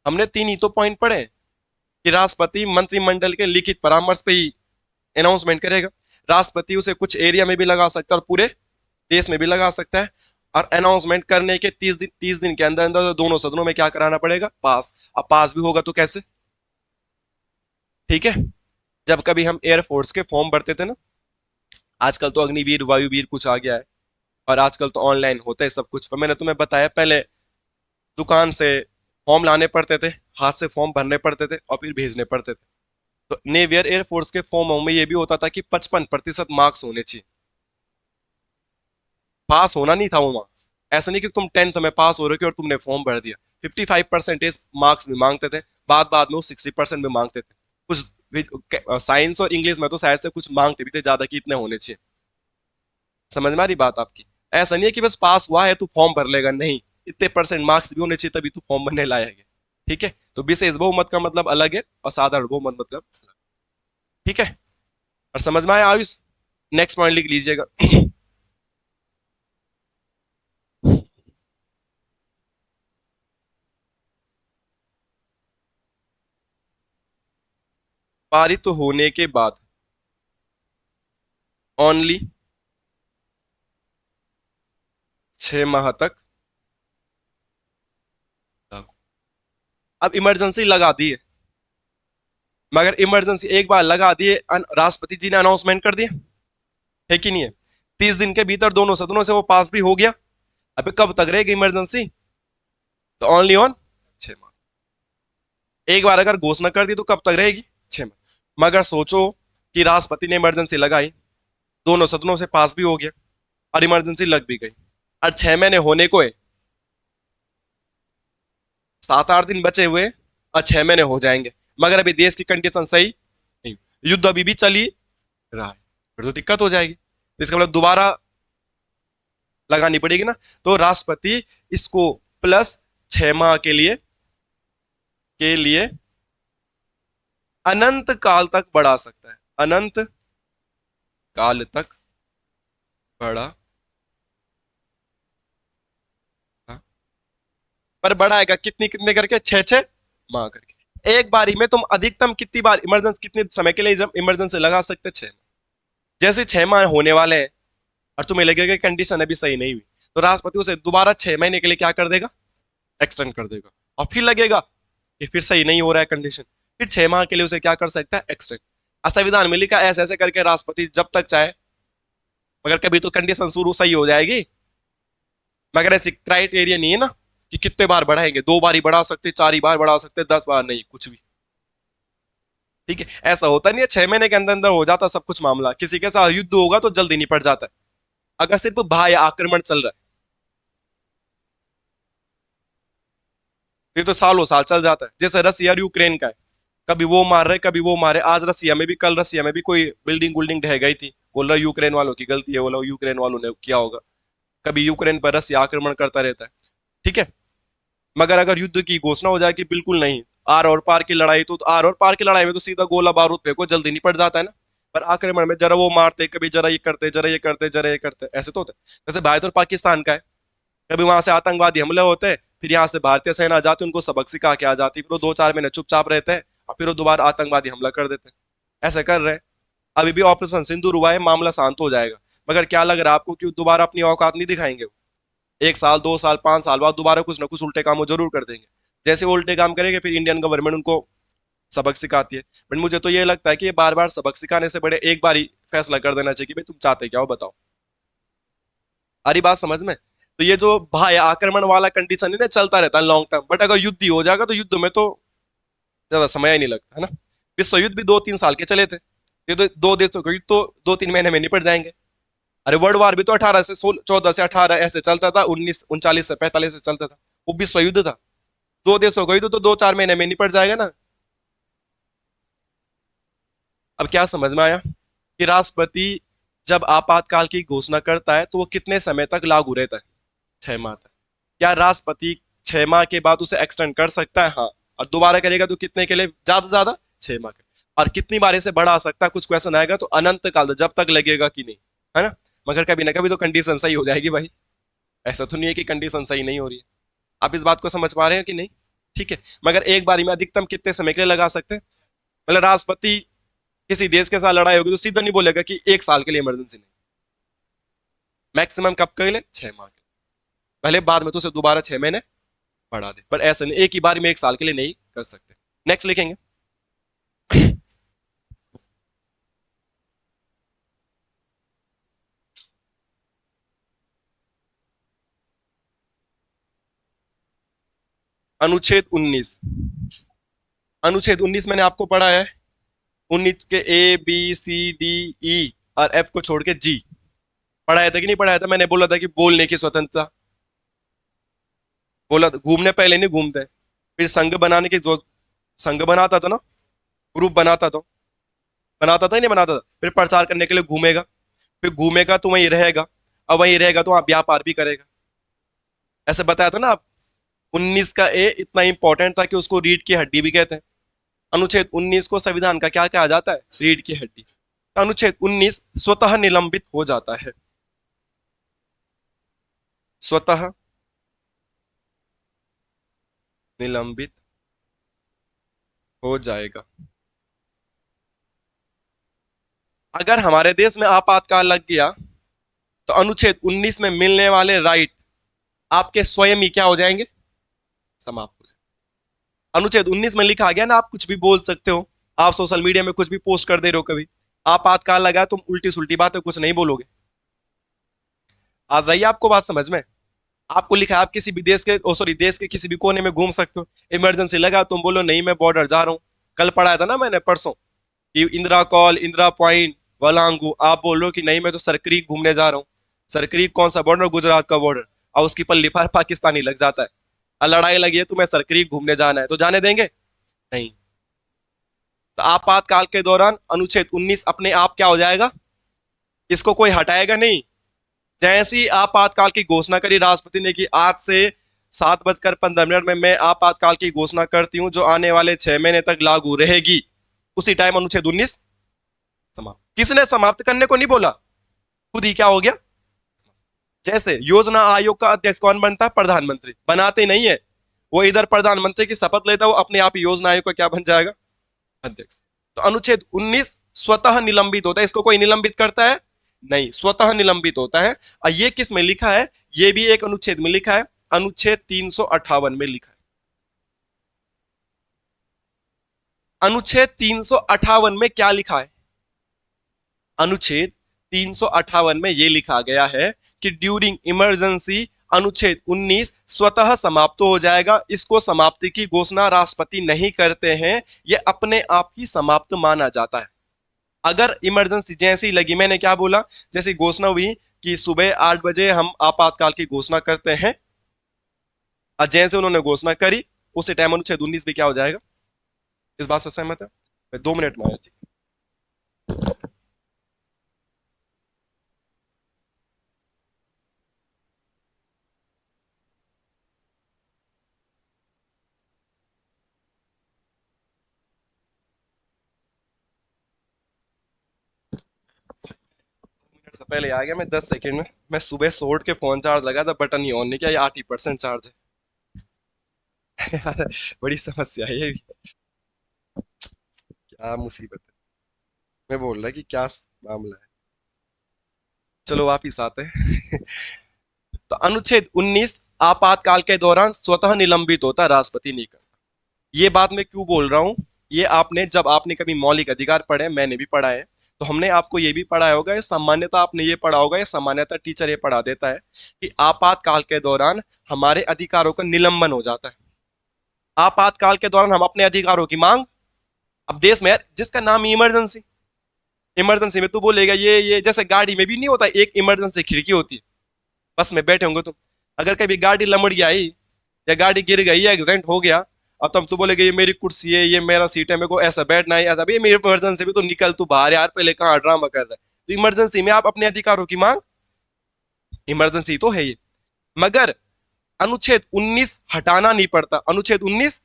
Speaker 1: हमने 3 ही तो पॉइंट पढ़े कि राष्ट्रपति मंत्रिमंडल के लिखित परामर्श पे ही अनाउंसमेंट करेगा। राष्ट्रपति उसे कुछ एरिया में भी लगा सकता है और पूरे देश में भी लगा सकता है। और अनाउंसमेंट करने के 30 दिन के अंदर अंदर दोनों सदनों में क्या कराना पड़ेगा? पास। अब पास भी होगा तो कैसे? ठीक है। जब कभी हम एयरफोर्स के फॉर्म भरते थे ना, आजकल तो अग्निवीर वायुवीर कुछ आ गया है, और आजकल तो ऑनलाइन होता है सब कुछ, पर मैंने तुम्हें बताया पहले दुकान से फॉर्म लाने पड़ते थे, हाथ से फॉर्म भरने पड़ते थे और फिर भेजने पड़ते थे। तो नेवियर एयरफोर्स के फॉर्म में ये भी होता था कि 55% मार्क्स होने चाहिए, पास होना नहीं था वो मार्क्स। ऐसा नहीं कि तुम 10th में पास हो रहे हो और तुमने फॉर्म भर दिया। 55% मार्क्स भी मांगते थे, बाद बाद में वो 60% भी मांगते थे। कुछ साइंस और इंग्लिश में तो शायद से कुछ मांगते भी थे ज्यादा कि इतने होने चाहिए। समझ में आ रही बात आपकी? ऐसा नहीं है कि बस पास हुआ है तू फॉर्म भर लेगा, नहीं, इतने परसेंट मार्क्स भी होने चाहिए तभी तू फॉर्म भरने लायक है। ठीक है, तो विशेष बहुमत का मतलब अलग है और साधारण बहुमत मतलब अलग। ठीक है, और समझ में आया आयुष? नेक्स्ट पॉइंट लिख लीजिएगा। पारित होने के बाद ओनली 6 माह तक लागू। अब इमरजेंसी लगा दी है, मगर इमरजेंसी एक बार लगा दिए, राष्ट्रपति जी ने अनाउंसमेंट कर दिया है कि नहीं है, 30 दिन के भीतर दोनों सदनों से वो पास भी हो गया। अबे कब तक रहेगी इमरजेंसी? तो ओनली ऑन 6 माह। एक बार अगर घोषणा कर दी तो कब तक रहेगी? 6 माह। मगर सोचो कि राष्ट्रपति ने इमरजेंसी लगाई, दोनों सदनों से पास भी हो गया और इमरजेंसी लग भी गई, और 6 महीने होने को है, 7-8 दिन बचे हुए और 6 महीने हो जाएंगे। मगर अभी देश की कंडीशन सही नहीं, युद्ध अभी भी चली रहा है, फिर तो दिक्कत हो जाएगी। तो इसका मतलब दोबारा लगानी पड़ेगी ना। तो राष्ट्रपति इसको प्लस 6 माह के लिए अनंत काल तक बढ़ा सकता है, अनंत काल तक बढ़ा। हाँ, पर बढ़ाएगा कितनी कितने करके? 6-6 माह करके। एक बारी में तुम अधिकतम कितनी बार इमरजेंसी, कितने समय के लिए इमरजेंसी लगा सकते? 6। जैसे 6 माह होने वाले हैं और तुम्हें लगेगा कंडीशन अभी सही नहीं हुई, तो राष्ट्रपति उसे दोबारा 6 महीने के लिए क्या कर देगा? एक्सटेंड कर देगा। और फिर लगेगा कि फिर सही नहीं हो रहा है कंडीशन, फिर 6 माह के लिए उसे क्या कर सकता है? एक्सटेंड। संविधान में लिखा ऐसे ऐसे करके राष्ट्रपति जब तक चाहे, मगर कभी तो कंडीशन शुरू सही हो जाएगी। मगर ऐसी क्राइटेरिया नहीं है ना कि कितने बार बढ़ाएंगे, 2 बार ही बढ़ा सकते, 4 ही बार बढ़ा सकते, 10 बार नहीं, कुछ भी। ठीक है, ऐसा होता नहीं है 6 महीने के अंदर अंदर हो जाता सब कुछ मामला। किसी के साथ युद्ध होगा तो जल्दी निपट जाता है, अगर सिर्फ बाह्य आक्रमण चल रहा है ये तो सालों साल चल जाता है। जैसे रसिया और यूक्रेन का है, कभी वो मार रहे कभी वो मारे। आज रसिया में भी, कल रसिया में भी कोई बिल्डिंग बिल्डिंग ढह गई थी, बोल रहा यूक्रेन वालों की गलती है, बोला यूक्रेन वालों ने किया होगा। कभी यूक्रेन पर रसिया आक्रमण करता रहता है। ठीक है, मगर अगर युद्ध की घोषणा हो जाए कि बिल्कुल नहीं, आर और पार की लड़ाई, तो आर और पार की लड़ाई में तो सीधा गोला बारूद फेंको, जल्दी निपट जाता है ना। पर आक्रमण में जरा वो मारते, कभी जरा ये करते, जरा ये करते, जरा ये करते, ऐसे तो होता है। जैसे भारत और पाकिस्तान का है, कभी वहां से आतंकवादी हमले होते हैं, फिर यहाँ से भारतीय सेना आ जाती है, उनको सबक सिखा के आ जाती है, फिर वो 2-4 महीने चुपचाप रहते हैं और फिर वो दोबारा आतंकवादी हमला कर देते हैं। ऐसे कर रहे हैं। अभी भी ऑपरेशन सिंदूर हुआ है, मामला शांत हो जाएगा। मगर क्या लग रहा है आपको कि दोबारा अपनी औकात नहीं दिखाएंगे? 1 साल 2 साल 5 साल बाद दोबारा कुछ ना कुछ उल्टे काम वो जरूर कर देंगे। जैसे वो उल्टे काम करेंगे फिर इंडियन गवर्नमेंट उनको सबक सिखाती है। बट मुझे तो ये लगता है कि ये बार बार सबक सिखाने से बड़े एक बार ही फैसला कर देना चाहिए कि भाई तुम चाहते क्या हो, बताओ। अरे बात समझ में? तो ये जो भाई आक्रमण वाला कंडीशन है ना, चलता रहता है लॉन्ग टर्म। बट अगर युद्ध ही हो जाएगा तो युद्ध में तो ज्यादा समय ही नहीं लगता है ना। विश्व युद्ध भी 2-3 साल के चले थे, ये तो दो देशों के युद्ध तो 2-3 महीने में निपट जाएंगे। अरे वर्ल्ड वार भी तो 14 से 18 ऐसे चलता था, 1939 से 45 से चलता था, वो विश्व युद्ध था। 2 देशों का युद्ध तो 2-4 महीने में निपट जाएगा ना। अब क्या समझ में आया कि राष्ट्रपति जब आपातकाल की घोषणा करता है तो वो कितने समय तक लागू रहता है? 6 माह तक। क्या राष्ट्रपति 6 माह के बाद उसे एक्सटेंड कर सकता है? हाँ। और दोबारा करेगा तो कितने के लिए? ज्यादा से ज्यादा 6 माह के। और कितनी बार इसे बढ़ा सकता है? कुछ क्वेश्चन आएगा तो अनंत काल, जब तक लगेगा कि नहीं, है ना। मगर कभी ना कभी तो कंडीशन सही हो जाएगी भाई, ऐसा तो नहीं है कि कंडीशन सही नहीं हो रही है। आप इस बात को समझ पा रहे हैं कि नहीं? ठीक है, मगर एक बारी में अधिकतम कितने समय के लिए लगा सकते हैं? मतलब राष्ट्रपति किसी देश के साथ लड़ाई होगी तो सीधा नहीं बोलेगा कि 1 साल के लिए इमरजेंसी नहीं, मैक्सिमम कब के लिए? 6 माह के। पहले बाद में तो उसे दोबारा 6 महीने बढ़ा दे, पर ऐसा नहीं, एक ही बार में 1 साल के लिए नहीं कर सकते। नेक्स्ट लिखेंगे। अनुच्छेद 19। अनुच्छेद 19 मैंने आपको पढ़ा है, 19 के A B C D E और एफ को छोड़ के जी। पढ़ाया था कि नहीं पढ़ाया था? मैंने बोला था कि बोलने की स्वतंत्रता, बोला था। घूमने पहले नहीं घूमते, फिर संघ बनाने की जो संघ बनाता था ना, ग्रुप बनाता था ही नहीं बनाता था, फिर प्रचार करने के लिए घूमेगा, फिर घूमेगा तो वहीं रहेगा, अब वहीं रहेगा तो वहां व्यापार भी करेगा। ऐसे बताया था ना आप। 19 का ए इतना इंपॉर्टेंट था कि उसको रीढ़ की हड्डी भी कहते हैं। अनुच्छेद 19 को संविधान का क्या कहा जाता है? रीढ़ की हड्डी। अनुच्छेद 19 स्वतः निलंबित हो जाता है, स्वतः निलंबित हो जाएगा। अगर हमारे देश में आपातकाल लग गया तो अनुच्छेद 19 में मिलने वाले राइट आपके स्वयं ही क्या हो जाएंगे? समाप्त हो जाएंगे। अनुच्छेद 19 में लिखा गया ना, आप कुछ भी बोल सकते हो, आप सोशल मीडिया में कुछ भी पोस्ट कर दे रहे हो, कभी आपातकाल लगा तुम उल्टी सुल्टी बातें कुछ नहीं बोलोगे। आ जाइए आपको बात समझ में। आपको लिखा है आप किसी भी देश के, ओ सॉरी, देश के किसी भी कोने में घूम सकते हो। इमरजेंसी लगा तुम बोलो नहीं मैं बॉर्डर जा रहा हूँ। कल पढ़ाया था ना मैंने, परसों, कि इंदिरा कॉल, इंदिरा पॉइंट, वलांगू, आप बोलो कि नहीं मैं तो सरक्रीक घूमने जा रहा हूँ। सरक्रीक कौन सा बॉर्डर? गुजरात का बॉर्डर। और उसकी पल्ली पर पाकिस्तानी लग जाता है, और लड़ाई लगी है, तुम्हें सरक्रीक घूमने जाना है, तो जाने देंगे? नहीं। तो आपातकाल के दौरान अनुच्छेद 19 अपने आप क्या हो जाएगा? इसको कोई हटाएगा नहीं। जैसे ही आपातकाल की घोषणा करी राष्ट्रपति ने कि आज से 7:15 में मैं आपातकाल की घोषणा करती हूं जो आने वाले 6 महीने तक लागू रहेगी, उसी टाइम अनुच्छेद 19 समाप्त। किसने समाप्त करने को नहीं बोला, खुद ही क्या हो गया? जैसे योजना आयोग का अध्यक्ष कौन बनता है? प्रधानमंत्री। बनाते नहीं है, वो इधर प्रधानमंत्री की शपथ लेता है, वो अपने आप ही योजना आयोग का क्या बन जाएगा? अध्यक्ष। तो अनुच्छेद 19 स्वतः निलंबित होता है, इसको कोई निलंबित करता है नहीं, स्वतः निलंबित होता है। और ये किस में लिखा है? ये भी एक अनुच्छेद में लिखा है, अनुच्छेद 358 में लिखा है। अनुच्छेद 358 में क्या लिखा है? अनुच्छेद 358 में यह लिखा गया है कि ड्यूरिंग इमरजेंसी अनुच्छेद 19 स्वतः समाप्त हो जाएगा। इसको समाप्ति की घोषणा राष्ट्रपति नहीं करते हैं, यह अपने आप ही समाप्त माना जाता है। अगर इमरजेंसी जैसी लगी, मैंने क्या बोला, जैसी घोषणा हुई कि सुबह 8 बजे हम आपातकाल की घोषणा करते हैं, और जैसे उन्होंने घोषणा करी उसी टाइम अनुच्छेद 19 भी क्या हो जाएगा? इस बात से सहमत है? मैं 2 मिनट में आया थी। से पहले आ गया मैं 10 सेकंड में। मैं सुबह सोट के फोन चार्ज लगा था, बटन ही ऑन नहीं किया, ये 80% चार्ज है। यार बड़ी समस्या है ये भी। क्या मुसीबत है। मैं बोल रहा कि क्या मामला है। चलो वापिस आते हैं। तो अनुच्छेद 19 आपातकाल के दौरान स्वतः निलंबित होता, राष्ट्रपति नहीं करता। ये बात मैं क्यों बोल रहा हूं? ये आपने, जब आपने कभी मौलिक अधिकार पढ़े, मैंने भी पढ़ा है, तो हमने आपको ये भी पढ़ाया होगा, ये सामान्यता आपने ये पढ़ा होगा, ये सामान्यता टीचर ये पढ़ा देता है कि आपातकाल के दौरान हमारे अधिकारों का निलंबन हो जाता है। आपातकाल के दौरान हम अपने अधिकारों की मांग, अब देश में यार जिसका नाम इमरजेंसी, इमरजेंसी में तू बोलेगा ये जैसे गाड़ी में भी नहीं होता, एक इमरजेंसी खिड़की होती है, बस में बैठे होंगे तुम, अगर कभी गाड़ी लमड़ गई या गाड़ी गिर गई या एक्सीडेंट हो गया, अब तुम तो बोलेगे ये मेरी कुर्सी है, ये मेरा सीट है, मेरे को ऐसा बैठना है, ऐसा भी मेरी इमरजेंसी में, तो निकल तू बाहर यार, पहले कहाँ ड्रामा कर रहा है। तो इमरजेंसी में आप अपने अधिकारों की मांग, इमरजेंसी तो है ये, मगर अनुच्छेद 19 हटाना नहीं पड़ता, अनुच्छेद 19।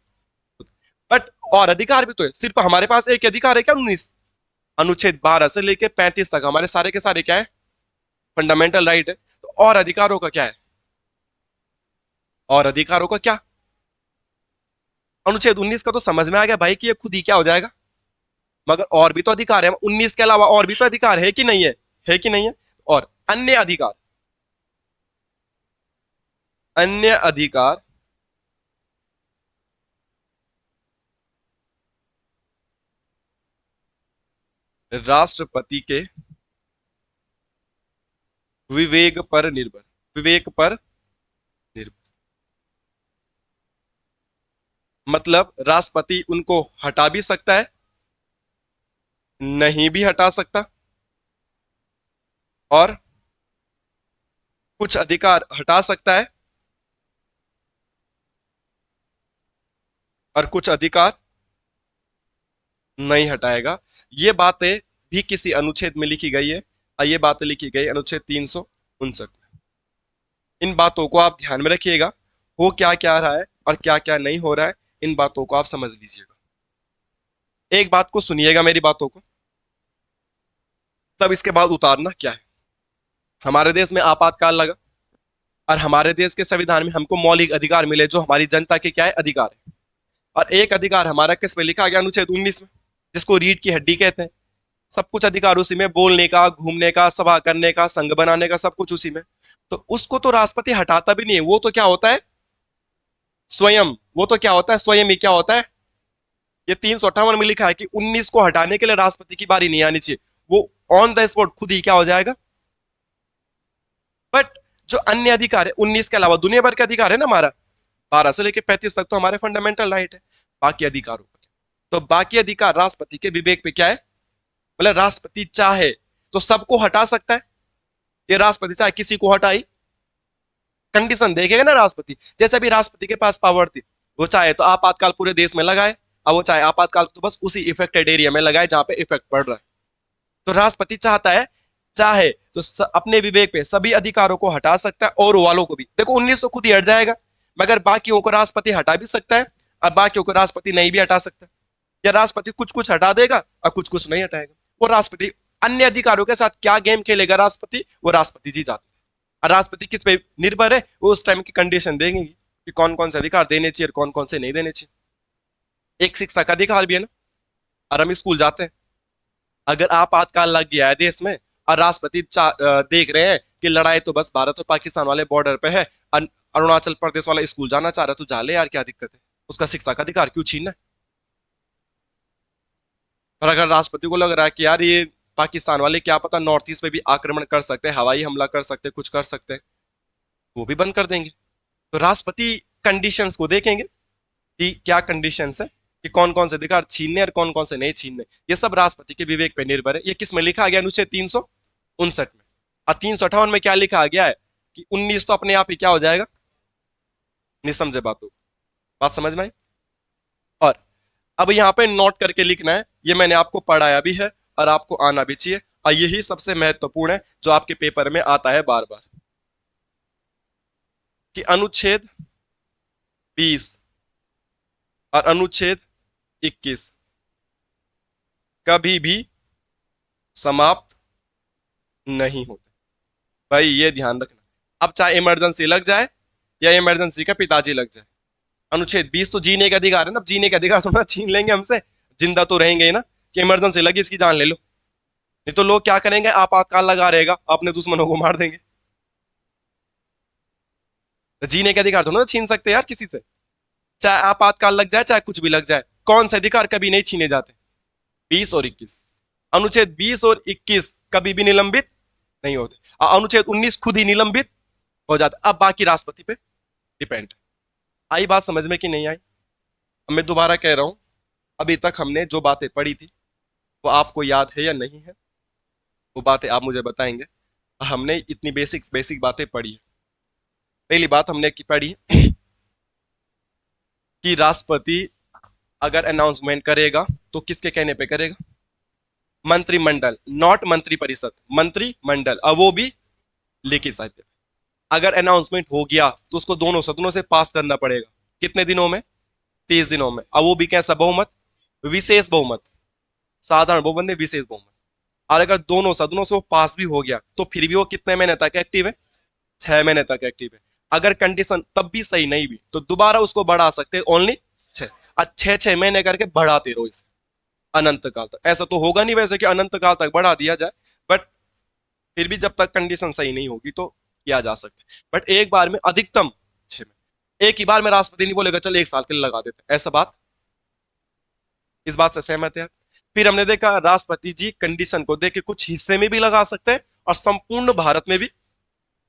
Speaker 1: बट और अधिकार भी तो है, सिर्फ हमारे पास एक अधिकार है क्या? 19। अनुच्छेद 12 से लेके 35 तक हमारे सारे के सारे क्या है? फंडामेंटल राइट है। तो और अधिकारों का क्या है? और अधिकारों का क्या? अनुच्छेद 19 का तो समझ में आ गया भाई कि ये खुद ही क्या हो जाएगा, मगर और भी तो अधिकार है 19 के अलावा, और भी तो अधिकार है कि नहीं है? है कि नहीं है? और अन्य अधिकार, अन्य अधिकार राष्ट्रपति के विवेक पर निर्भर, विवेक पर निर्भर। मतलब राष्ट्रपति उनको हटा भी सकता है नहीं भी हटा सकता, और कुछ अधिकार हटा सकता है, और कुछ अधिकार नहीं हटाएगा। ये बातें भी किसी अनुच्छेद में लिखी गई है, और ये बातें लिखी गई अनुच्छेद 359 में। इन बातों को आप ध्यान में रखिएगा, हो क्या क्या रहा है और क्या क्या नहीं हो रहा है, इन बातों को आप समझ लीजिएगा। एक बात को सुनिएगा, मेरी बातों को, तब इसके बाद उतारना क्या है। हमारे देश में आपातकाल लगा, और हमारे देश के संविधान में हमको मौलिक अधिकार मिले, जो हमारी जनता के क्या है, अधिकार है। और एक अधिकार हमारा किस में लिखा गया, अनुच्छेद 19 में, जिसको रीढ़ की हड्डी कहते हैं। सब कुछ अधिकार उसी में, बोलने का, घूमने का, सभा करने का, संघ बनाने का, सब कुछ उसी में। तो उसको तो राष्ट्रपति हटाता भी नहीं है, वो तो क्या होता है, स्वयं। वो तो क्या होता है, स्वयं ही क्या होता है। ये 358 में लिखा है कि 19 को हटाने के लिए राष्ट्रपति की बारी नहीं आनी चाहिए, वो ऑन द स्पॉट खुद ही क्या हो जाएगा। बट जो अन्य अधिकार है 19 के अलावा, दुनिया भर के अधिकार है ना हमारा, 12 से लेकर 35 तक तो हमारे फंडामेंटल राइट है। बाकी अधिकारों का क्या? तो बाकी अधिकार राष्ट्रपति के विवेक पे क्या है, मतलब राष्ट्रपति चाहे तो सबको हटा सकता है। ये राष्ट्रपति चाहे किसी को हटाई, कंडीशन देखेगा ना राष्ट्रपति। जैसे भी राष्ट्रपति के पास पावर थी, वो चाहे तो आपातकाल पूरे देश में लगाए, और वो चाहे आपातकाल तो बस उसी इफेक्टेड एरिया में लगाए जहां पे इफेक्ट पड़ रहा है। तो राष्ट्रपति चाहता है, चाहे तो अपने विवेक पे सभी अधिकारों को हटा सकता है, और वालों को भी। देखो 19 तो खुद ही हट जाएगा, मगर बाकियों को राष्ट्रपति हटा भी सकता है, और बाकियों को राष्ट्रपति नहीं भी हटा सकता। या राष्ट्रपति कुछ कुछ हटा देगा और कुछ कुछ नहीं हटाएगा। वो राष्ट्रपति अन्य अधिकारों के साथ क्या गेम खेलेगा राष्ट्रपति, वो राष्ट्रपति जी जाते हैं। और राष्ट्रपति किस पे निर्भर है, वो उस टाइम की कंडीशन देंगे कि कौन कौन से अधिकार देने चाहिए और कौन कौन से नहीं देने चाहिए। एक शिक्षा का अधिकार भी है ना, और हम स्कूल जाते हैं। अगर आपातकाल लग गया है देश में, और राष्ट्रपति देख रहे हैं कि लड़ाई तो बस भारत और पाकिस्तान वाले बॉर्डर पे है, अरुणाचल प्रदेश वाला स्कूल जाना चाह रहा है, तो जा ले यार, क्या दिक्कत है, उसका शिक्षा का अधिकार क्यों छीनना है। और अगर राष्ट्रपति को लग रहा है कि यार ये पाकिस्तान वाले क्या पता नॉर्थ ईस्ट पे भी आक्रमण कर सकते हैं, हवाई हमला कर सकते हैं, कुछ कर सकते हैं, वो भी बंद कर देंगे। तो राष्ट्रपति कंडीशंस को देखेंगे कि क्या कंडीशंस है, कि कौन कौन से अधिकार छीनने और कौन कौन से नहीं छीनने। ये सब राष्ट्रपति के विवेक पर निर्भर है। ये किस में लिखा गया, अनुच्छेद 359 में। और 358 में क्या लिखा गया है कि 19 तो अपने आप ही क्या हो जाएगा, निसमझे बातों। बात समझ में आई। और अब यहाँ पे नोट करके लिखना है, ये मैंने आपको पढ़ाया भी है और आपको आना भी चाहिए, और यही सबसे महत्वपूर्ण है जो आपके पेपर में आता है बार बार, कि अनुच्छेद 20 और अनुच्छेद 21 कभी भी समाप्त नहीं होते। भाई ये ध्यान रखना। अब चाहे इमरजेंसी लग जाए या इमरजेंसी का पिताजी लग जाए, अनुच्छेद 20 तो जीने का अधिकार है ना। अब जीने का अधिकार थोड़ा छीन लेंगे हमसे, जिंदा तो रहेंगे ही ना, कि इमरजेंसी लगी इसकी जान ले लो। नहीं तो लोग क्या करेंगे, आपातकाल लगा रहेगा, अपने दुश्मनों को मार देंगे। तो जीने के अधिकार थोड़ा ना छीन सकते यार किसी से, चाहे आपातकाल लग जाए चाहे कुछ भी लग जाए। कौन से अधिकार कभी नहीं छीने जाते, 20 और 21। अनुच्छेद 20 और 21 कभी भी निलंबित नहीं होते, और अनुच्छेद 19 खुद ही निलंबित हो जाता। अब बाकी राष्ट्रपति पे डिपेंड। आई बात समझ में कि नहीं आई। अब मैं दोबारा कह रहा हूं, अभी तक हमने जो बातें पढ़ी थी वो आपको याद है या नहीं है, वो बातें आप मुझे बताएंगे। हमने इतनी बेसिक बेसिक बातें पढ़ी है। पहली बात हमने की पढ़ी कि राष्ट्रपति अगर अनाउंसमेंट करेगा तो किसके कहने पे करेगा, मंत्रिमंडल, नॉट मंत्री परिषद, मंत्रिमंडल, और वो भी लिखित साहित्य। अगर अनाउंसमेंट हो गया तो उसको दोनों सदनों से पास करना पड़ेगा। कितने दिनों में, 30 दिनों में। अब वो भी कैसा बहुमत, विशेष बहुमत। साधारण बहुमत नहीं, विशेष बहुमत। और अगर दोनों सदनों से वो पास भी हो गया तो फिर भी वो कितने महीने तक एक्टिव है, 6 महीने तक एक्टिव है। अगर कंडीशन तब भी सही नहीं भी तो दोबारा उसको बढ़ा सकते हैं, ओनली 6। आज 6 6 महीने करके बढ़ाते रहो इसे अनंत काल तक। ऐसा तो होगा नहीं वैसे कि अनंत काल तक बढ़ा दिया जाए, बट फिर भी जब तक कंडीशन सही नहीं होगी तो किया जा सकता है। बट एक बार में अधिकतम 6 महीने। एक ही बार में राष्ट्रपति नहीं बोलेगा चल 1 साल के लिए लगा देते, ऐसा बात, इस बात से सहमत है। फिर हमने देखा राष्ट्रपति जी कंडीशन को देख के कुछ हिस्से में भी लगा सकते हैं और संपूर्ण भारत में भी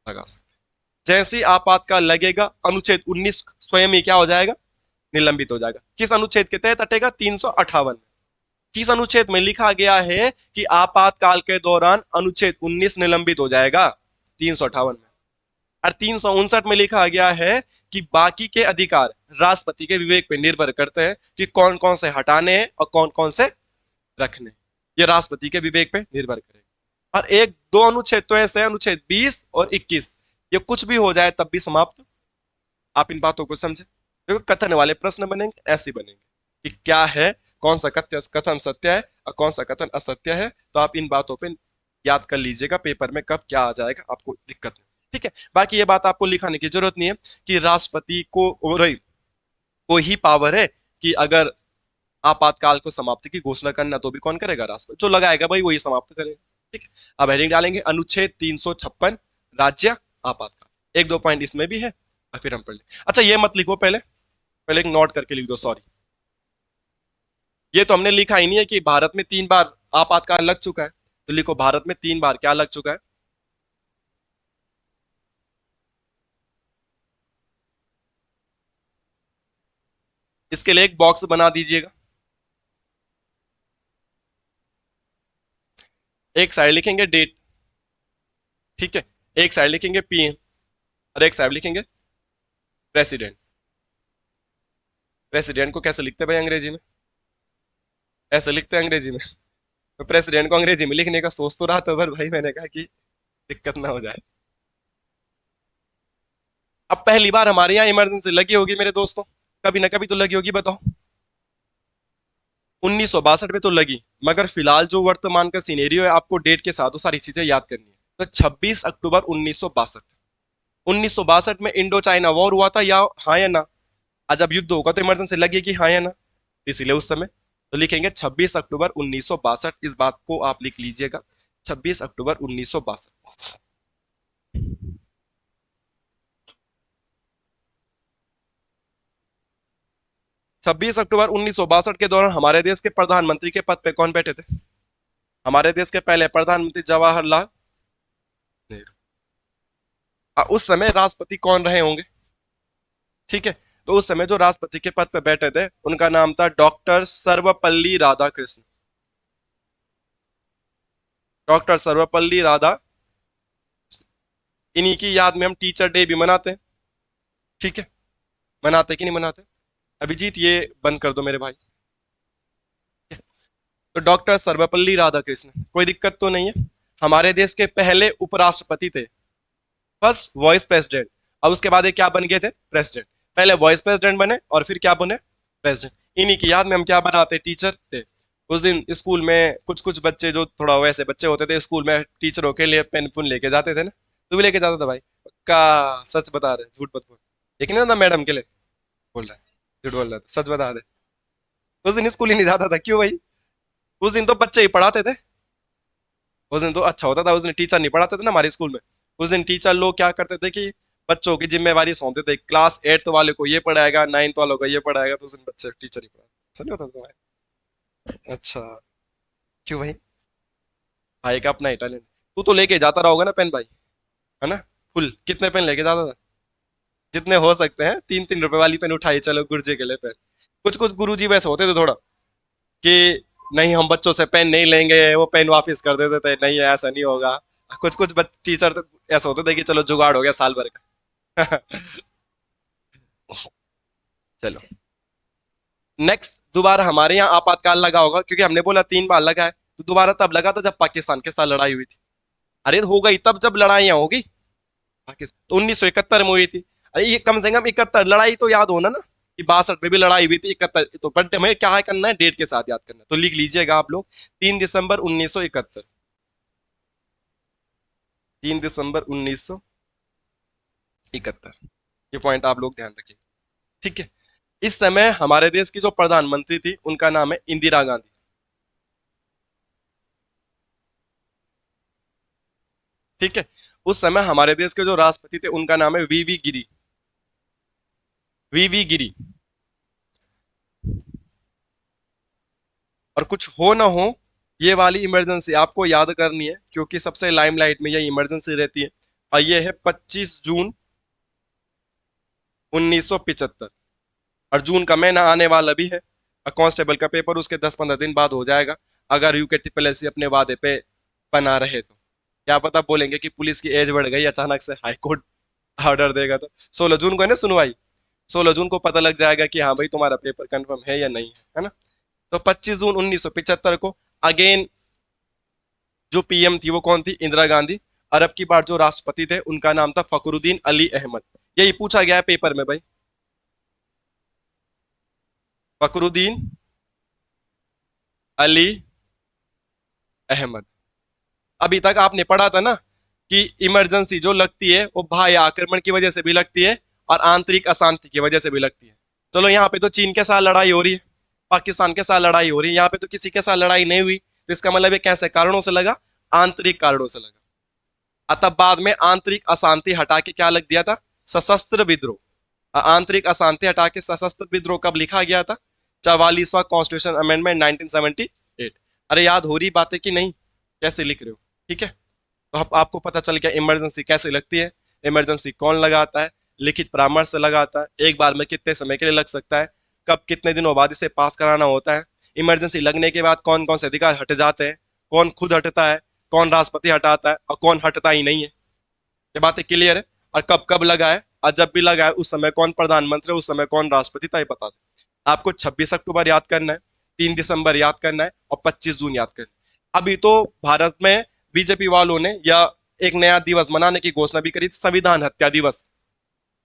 Speaker 1: लगा सकते हैं। जैसे ही आपातकाल लगेगा अनुच्छेद 19 स्वयं ही क्या हो जाएगा, निलंबित हो जाएगा। किस अनुच्छेद के तहत हटेगा, 358। किस अनुच्छेद में लिखा गया है कि आपातकाल के दौरान अनुच्छेद 19 निलंबित हो जाएगा? 358 में। और 359 में लिखा गया है कि बाकी के अधिकार राष्ट्रपति के विवेक पर निर्भर करते हैं कि कौन कौन से हटाने हैं और कौन कौन से रखने। ये राष्ट्रपति के विवेक पे निर्भर करेगा। और एक दो अनुच्छेद तो ऐसे हैं, अनुच्छेद 20 और 21, ये कुछ भी हो जाए तब भी समाप्त। आप इन बातों को समझे, देखो कथन वाले प्रश्न बनेंगे ऐसे बनेंगे कि क्या है, कौन सा कथन सत्य है और कौन सा कथन असत्य है। तो आप इन बातों पे याद कर लीजिएगा, पेपर में कब क्या आ जाएगा आपको दिक्कत नहीं। ठीक है, बाकी ये बात आपको लिखाने की जरूरत नहीं है कि राष्ट्रपति को ही पावर है कि अगर आपातकाल को समाप्ति की घोषणा करना, तो भी कौन करेगा? राष्ट्रपति। जो लगाएगा भाई वही समाप्त करेगा। ठीक है, अब हेडिंग डालेंगे अनुच्छेद 356 राज्य आपातकाल। एक दो पॉइंट इसमें भी है और फिर हम पढ़ लें। अच्छा ये मत लिखो, पहले पहले एक नोट करके लिख दो, सॉरी। ये तो हमने लिखा ही नहीं है कि भारत में 3 बार आपातकाल लग चुका है, तो लिखो भारत में 3 बार क्या लग चुका है। इसके लिए एक बॉक्स बना दीजिएगा। एक साइड लिखेंगे डेट, ठीक है, एक साइड लिखेंगे पीएम और एक साइड लिखेंगे प्रेसिडेंट। प्रेसिडेंट को कैसे लिखते हैं भाई अंग्रेजी में? ऐसे लिखते हैं अंग्रेजी में। तो प्रेसिडेंट को अंग्रेजी में लिखने का सोच तो रहा था, पर भाई मैंने कहा कि दिक्कत ना हो जाए। अब पहली बार हमारे यहाँ इमरजेंसी लगी होगी मेरे दोस्तों, कभी ना कभी तो लगी होगी, बताओ। 1962 में तो लगी, मगर फिलहाल जो वर्तमान का सिनेरियो है, आपको डेट के साथ वो सारी चीजें याद करनी है। तो 26 अक्टूबर 1962, 1962 में इंडो चाइना वॉर हुआ था, या हाँ या ना? आज जब युद्ध होगा तो इमरजेंसी लगेगी, हाँ या ना? इसीलिए उस समय तो लिखेंगे 26 अक्टूबर 1962। इस बात को आप लिख लीजिएगा, 26 अक्टूबर 1962। 26 अक्टूबर 1962 के दौरान हमारे देश के प्रधानमंत्री के पद पे कौन बैठे थे? हमारे देश के पहले प्रधानमंत्री जवाहरलाल नेहरू। उस समय राष्ट्रपति कौन रहे होंगे? ठीक है, तो उस समय जो राष्ट्रपति के पद पे बैठे थे उनका नाम था डॉक्टर सर्वपल्ली राधाकृष्ण। डॉक्टर सर्वपल्ली राधा, इन्हीं की याद में हम टीचर डे भी मनाते हैं। ठीक है, मनाते कि नहीं मनाते? अभिजीत ये बंद कर दो मेरे भाई। तो डॉक्टर सर्वपल्ली राधाकृष्ण, कोई दिक्कत तो नहीं है, हमारे देश के पहले उपराष्ट्रपति थे, फर्स्ट वाइस प्रेसिडेंट। अब उसके बाद ये क्या बन गए थे? प्रेसिडेंट। पहले वाइस प्रेसिडेंट बने और फिर क्या बने? प्रेसिडेंट। इन्हीं की याद में हम क्या बनाते? Teacher day. उस दिन स्कूल में कुछ कुछ बच्चे जो थोड़ा वैसे बच्चे होते थे, स्कूल में टीचरों के लिए पेन पुन लेके जाते थे ना। तू भी लेके जाता था भाई? पक्का? सच बता रहे, झूठ मत बोल। लेकिन ना मैडम के लिए बोल रहा है, झूठ बोल रहा था, सच बता दे। उस दिन स्कूल ही नहीं जाता था, क्यों भाई? उस दिन तो बच्चे ही पढ़ाते थे। उस दिन तो अच्छा होता था, उस दिन टीचर नहीं पढ़ाते थे ना हमारे स्कूल में। उस दिन टीचर लोग क्या करते थे कि बच्चों की जिम्मेवारी सौंपते थे, क्लास 8 वाले को ये पढ़ाएगा, 9 वालों को ये पढ़ाएगा, तो उस दिन बच्चे टीचर ही पढ़ाते। ऐसा नहीं होता तुम्हारे? अच्छा, क्यों भाई? भाई का अपना ही टैलेंट। तू तो लेके जाता रहोगा ना पेन भाई, है ना? फुल कितने पेन लेके जाता था? जितने हो सकते हैं, 3-3 रुपए वाली पेन उठाई, चलो गुरुजी के लिए पेन। कुछ कुछ गुरुजी वैसे होते थे थोड़ा कि नहीं हम बच्चों से पेन नहीं लेंगे, वो पेन वापस कर देते थे, नहीं ऐसा नहीं होगा। कुछ कुछ टीचर तो ऐसा होते थे कि चलो जुगाड़ हो गया साल भर का। चलो नेक्स्ट, दोबारा हमारे यहाँ आपातकाल लगा होगा, क्योंकि हमने बोला 3 बार लगा है, तो दोबारा तब लगा था जब पाकिस्तान के साथ लड़ाई हुई थी। अरे हो गई तब जब लड़ाइयाँ होगी। पाकिस्तान तो 1971 में हुई थी। अरे ये कम से कम 71 लड़ाई तो याद होना ना, कि 62 में भी लड़ाई हुई थी, 71 तो। बट हमें क्या है करना है? डेट के साथ याद करना है, तो लिख लीजिएगा आप लोग 3 दिसंबर 1971। 3 दिसंबर 1971, ये पॉइंट आप लोग ध्यान रखिए। ठीक है, इस समय हमारे देश की जो प्रधानमंत्री थी उनका नाम है इंदिरा गांधी। ठीक है, उस समय हमारे देश के जो राष्ट्रपति थे उनका नाम है वीवी गिरी। वीवी गिरी। और कुछ हो ना हो, ये वाली इमरजेंसी आपको याद करनी है, क्योंकि सबसे लाइमलाइट में ये इमरजेंसी रहती है। और ये है 25 जून 1975। और जून का महीना आने वाला भी है, कांस्टेबल का पेपर उसके 10-15 दिन बाद हो जाएगा, अगर यूके ट्रिपल एस अपने वादे पे बना रहे तो। क्या पता बोलेंगे कि पुलिस की एज बढ़ गई अचानक से, हाई कोर्ट ऑर्डर देगा तो। 16 जून को है ना सुनवाई, 16 जून को पता लग जाएगा कि हाँ भाई तुम्हारा पेपर कंफर्म है या नहीं है ना। तो 25 जून 1975 को अगेन जो पीएम थी वो कौन थी, इंदिरा गांधी। और अब की बार जो राष्ट्रपति थे उनका नाम था फखरुद्दीन अली अहमद। यही पूछा गया है पेपर में भाई, फखरुद्दीन अली अहमद। अभी तक आपने पढ़ा था ना कि इमरजेंसी जो लगती है वो बाह्य आक्रमण की वजह से भी लगती है और आंतरिक अशांति की वजह से भी लगती है। चलो यहाँ पे तो चीन के साथ लड़ाई हो रही है, पाकिस्तान के साथ लड़ाई हो रही है, यहाँ पे तो किसी के साथ लड़ाई नहीं हुई, तो इसका मतलब ये कैसे कारणों से लगा, आंतरिक कारणों से लगा। तब बाद में आंतरिक अशांति हटा के क्या लग दिया था, सशस्त्र विद्रोह। आंतरिक अशांति हटा के सशस्त्र विद्रोह कब लिखा गया था, 44वां कॉन्स्टिट्यूशन अमेंडमेंट 1978। अरे याद हो रही बातें कि नहीं, कैसे लिख रहे हो, ठीक है। तो अब आपको पता चल गया इमरजेंसी कैसे लगती है, इमरजेंसी कौन लगाता है, लिखित परामर्श से लगाता है, एक बार में कितने समय के लिए लग सकता है, कब कितने दिनों बाद इसे पास कराना होता है, इमरजेंसी लगने के बाद कौन कौन से अधिकार हट जाते हैं, कौन खुद हटता है, कौन राष्ट्रपति हटाता है और कौन हटता ही नहीं है। ये बातें क्लियर है। और कब कब लगा है, और जब भी लगा है उस समय कौन प्रधानमंत्री, उस समय कौन राष्ट्रपति था, ये बता दे। आपको 26 अक्टूबर याद करना है, 3 दिसंबर याद करना है और 25 जून याद करना है। अभी तो भारत में बीजेपी वालों ने या एक नया दिवस मनाने की घोषणा भी करी थी, संविधान हत्या दिवस।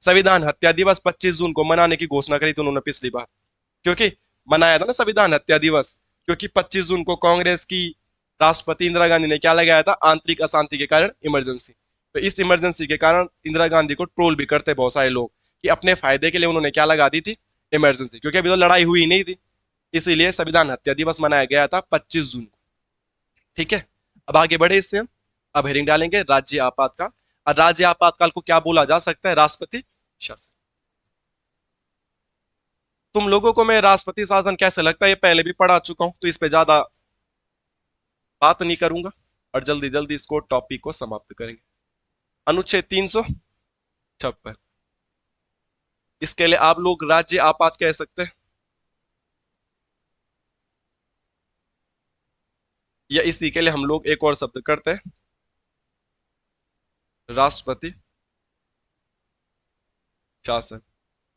Speaker 1: संविधान हत्या दिवस 25 जून को मनाने की घोषणा करी थी उन्होंने पिछली बार, क्योंकि मनाया था ना संविधान हत्या दिवस, क्योंकि 25 जून को कांग्रेस की राष्ट्रपति इंदिरा गांधी ने क्या लगाया था, आंतरिक अशांति के कारण इमरजेंसी। तो इस इमरजेंसी के कारण इंदिरा गांधी को ट्रोल भी करते बहुत सारे लोग कि अपने फायदे के लिए उन्होंने क्या लगा दी थी, इमरजेंसी, क्योंकि अभी तो लड़ाई हुई नहीं थी। इसीलिए संविधान हत्या दिवस मनाया गया था 25 जून को, ठीक है। अब आगे बढ़े इससे हम, अब हेडिंग डालेंगे राज्य आपातकाल। और राज्य आपातकाल को क्या बोला जा सकता है, राष्ट्रपति शासन। तुम लोगों को मैं राष्ट्रपति शासन कैसे लगता है ये पहले भी पढ़ा चुका हूं, तो इस पे ज्यादा बात नहीं करूंगा और जल्दी जल्दी इसको टॉपिक को समाप्त करेंगे। अनुच्छेद 356, इसके लिए आप लोग राज्य आपात कह सकते हैं, या इसी के लिए हम लोग एक और शब्द करते हैं, राष्ट्रपति शासन।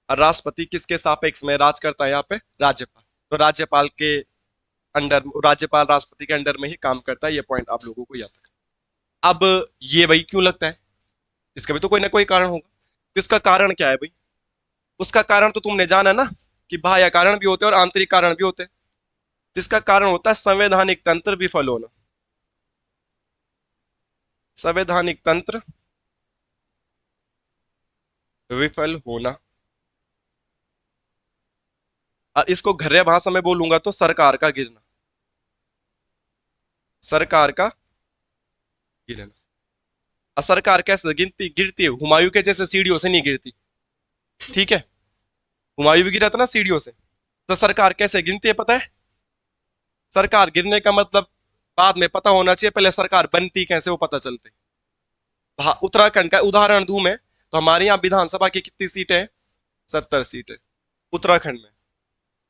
Speaker 1: और राष्ट्रपति किसके सापेक्ष में राज करता है, यहाँ पे राज्यपाल। तो राज्यपाल के अंडर, राज्यपाल राष्ट्रपति के अंडर में ही काम करता है, ये पॉइंट आप लोगों को याद रखना। अब ये भाई क्यों लगता है, इसका भी तो कोई ना कोई कारण होगा। तो इसका कारण क्या है भाई, उसका कारण तो तुमने जाना ना कि बाह्य कारण भी होते हैं और आंतरिक कारण भी होते हैं। तो इसका कारण होता है संवैधानिक तंत्र विफल होना, संवैधानिक तंत्र विफल होना। और इसको घर्य भाषा में बोलूंगा तो सरकार का गिरना, सरकार का गिरना। और सरकार कैसे गिरती गिरती है, हुमायूं के जैसे सीढ़ियों से नहीं गिरती, ठीक है। हुमायूं भी गिरा था ना सीढ़ियों से, तो सरकार कैसे गिरती है पता है, सरकार गिरने का मतलब बाद में पता होना चाहिए, पहले सरकार बनती कैसे वो पता चलते। उत्तराखंड का उदाहरण दूं मैं, तो हमारे यहाँ विधानसभा की कितनी सीटें हैं, 70 सीटें उत्तराखंड में।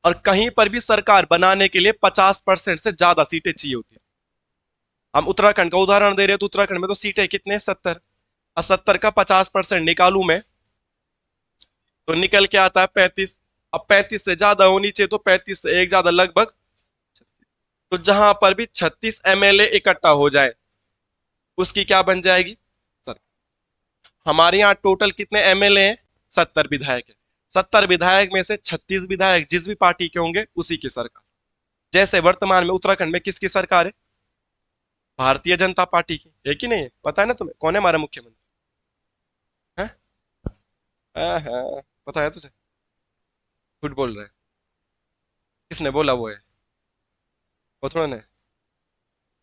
Speaker 1: और कहीं पर भी सरकार बनाने के लिए 50% से ज्यादा सीटें चाहिए होती है। हम उत्तराखंड का उदाहरण दे रहे हैं, तो उत्तराखंड में तो सीटें कितने, 70। और 70 का 50% निकालू मैं तो निकल के आता है 35। अब 35 से ज्यादा होनी चाहिए, तो 35 से एक ज्यादा लगभग, तो जहां पर भी 36 MLA इकट्ठा हो जाए उसकी क्या बन जाएगी, सर। हमारे यहाँ टोटल कितने MLA हैं, 70 विधायक है। 70 विधायक में से 36 विधायक जिस भी पार्टी के होंगे उसी की सरकार। जैसे वर्तमान में उत्तराखंड में किसकी सरकार है, भारतीय जनता पार्टी की है कि नहीं है, पता है ना तुम्हें कौन है हमारा मुख्यमंत्री है? हाँ हाँ, पता है तुझे, झूठ बोल रहा है। किसने बोला वो है, वो थोड़ा ने,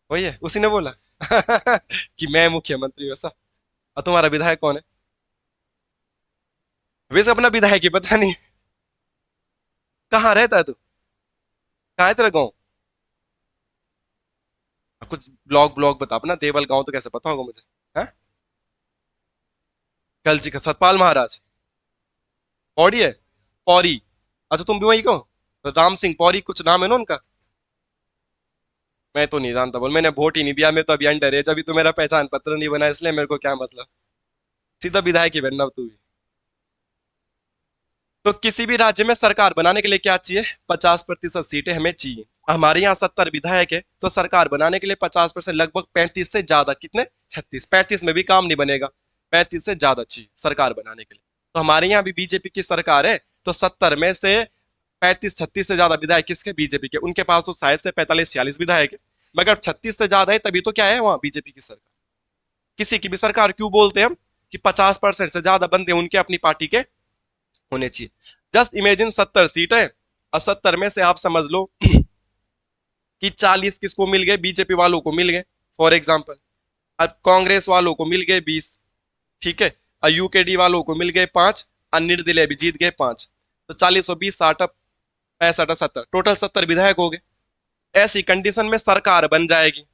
Speaker 1: वही है, उसी ने बोला कि मैं मुख्यमंत्री वैसा। और तुम्हारा विधायक कौन है, वैसे अपना विधायक ही पता नहीं। कहाँ रहता है तू, कहाँ है तेरा गाँव, कुछ ब्लॉग ब्लॉग बता अपना, देवल गाँव तो कैसे पता होगा मुझे, हाँ। कलची का सतपाल महाराज, पौड़ी है, पौरी। अच्छा तुम भी वही को, तो राम सिंह पौरी कुछ नाम है ना उनका। मैं तो नहीं जानता, बोल मैंने वोट ही नहीं दिया, मैं तो अभी अंडर एज, अभी तो मेरा पहचान पत्र नहीं बना, इसलिए मेरे को क्या मतलब। सीधा विधायक ही बनना तू भी। तो किसी भी राज्य में सरकार बनाने के लिए क्या चाहिए, 50% सीटें हमें चाहिए। हमारे यहाँ 70 विधायक है, तो सरकार बनाने के लिए 50%, लगभग 35 से ज्यादा, कितने, 36, 35 में भी काम नहीं बनेगा, 35 से ज्यादा चाहिए सरकार बनाने के लिए। तो हमारे यहाँ भी बीजेपी की सरकार है, तो 70 में से 35 36 से ज्यादा विधायक किसके, बीजेपी के। उनके पास तो शायद से 45 46 विधायक है, मगर 36 से ज्यादा है, तभी तो क्या है वहां बीजेपी की सरकार। किसी की भी सरकार क्यों बोलते हैं हम, कि 50% से ज्यादा बंदे उनके अपनी पार्टी के होने चाहिए। जस्ट इमेजिन 70 सीट है, और 70 में से आप समझ लो कि 40 किसको मिल गए, बीजेपी वालों को मिल गए, फॉर एग्जाम्पल। अब कांग्रेस वालों को मिल गए 20, ठीक है, और यूकेडी वालों को मिल गए 5, और निर्दलीय भी जीत गए 5। तो 40 और 20 60, 65 और 70, टोटल 70 विधायक हो गए। ऐसी कंडीशन में सरकार बन जाएगी,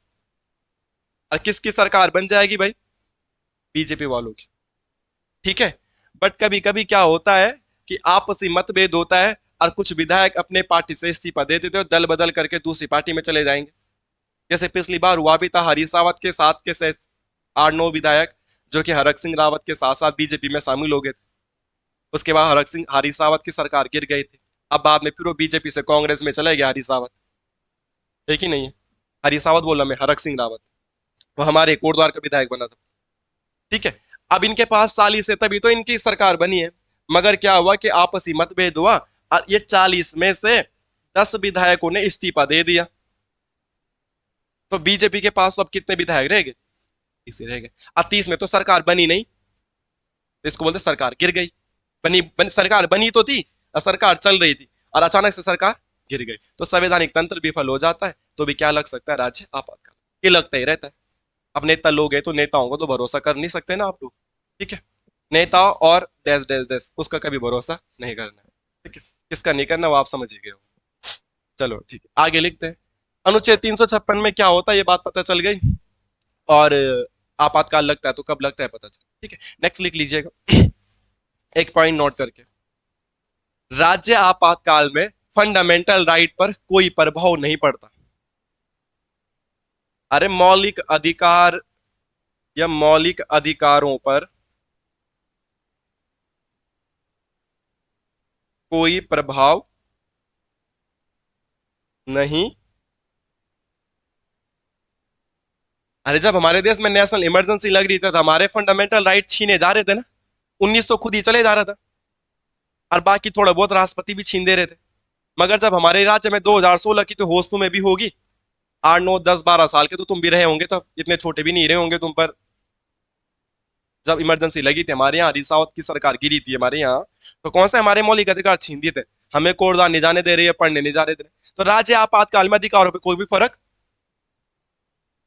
Speaker 1: और किसकी सरकार बन जाएगी भाई, बीजेपी वालों की, ठीक है। बट कभी कभी क्या होता है कि आपसी मतभेद होता है, और कुछ विधायक अपने पार्टी से इस्तीफा दे देते हो, दल बदल करके दूसरी पार्टी में चले जाएंगे। जैसे पिछली बार हुआ भी था, हरीश रावत के साथ के 8 9 विधायक, जो कि हरक सिंह रावत के साथ साथ बीजेपी में शामिल हो गए थे। उसके बाद हरीश रावत की सरकार गिर गई थी। अब बाद में फिर वो बीजेपी से कांग्रेस में चले गया हरीश रावत, है कि नहीं है। हरीश रावत बोला मैं, हरक सिंह रावत, वो हमारे कोटद्वार का विधायक बना था, ठीक है। अब इनके पास 40 है, तभी तो इनकी सरकार बनी है। मगर क्या हुआ कि आपसी मतभेद हुआ, और ये 40 में से 10 विधायकों ने इस्तीफा दे दिया। तो बीजेपी के पास तो अब कितने विधायक रह गए, इसी रह गए। अब 30 में तो सरकार बनी नहीं, तो इसको बोलते सरकार गिर गई। सरकार बनी तो थी, और सरकार चल रही थी, और अचानक से सरकार गिर गई, तो संवैधानिक तंत्र विफल हो जाता है। तो भी क्या लग सकता है, राज्य आपातकाल। ये लगता ही रहता है। अब नेता लोग हैं, तो नेताओं को तो भरोसा कर नहीं सकते ना आप लोग, ठीक है। नेता और डैश डैश डैश, उसका कभी भरोसा नहीं करना है, ठीक है। किसका नहीं करना वो आप समझ ही गए हो। चलो ठीक है, आगे लिखते हैं। अनुच्छेद 356 में क्या होता है, ये बात पता चल गई। और आपातकाल लगता है तो कब लगता है पता चल, ठीक है। नेक्स्ट लिख लीजिएगा, एक पॉइंट नोट करके। राज्य आपातकाल में फंडामेंटल राइट पर कोई प्रभाव नहीं पड़ता। अरे मौलिक अधिकार या मौलिक अधिकारों पर कोई प्रभाव नहीं। अरे जब हमारे देश में नेशनल इमरजेंसी लग रही थी, तो हमारे फंडामेंटल राइट छीने जा रहे थे ना। 19 तो खुद ही चले जा रहा था, और बाकी थोड़ा बहुत राष्ट्रपति भी छीन दे रहे थे। मगर जब हमारे राज्य में 2016 की, तो होश तुम्हें भी होगी, 8 9 10 12 साल के तो तुम भी रहे होंगे, तब इतने छोटे भी नहीं रहे होंगे तुम पर। जब इमरजेंसी लगी थी हमारे यहाँ, हरीश रावत की सरकार गिरी थी हमारे यहाँ, तो कौन से हमारे मौलिक अधिकार छीन दिए थे। हमें कोर्टदार नहीं जाने दे रही है, पढ़ने नहीं जाने दे रहे, तो राज्य आपातकाल में अधिकारों पर कोई भी फर्क।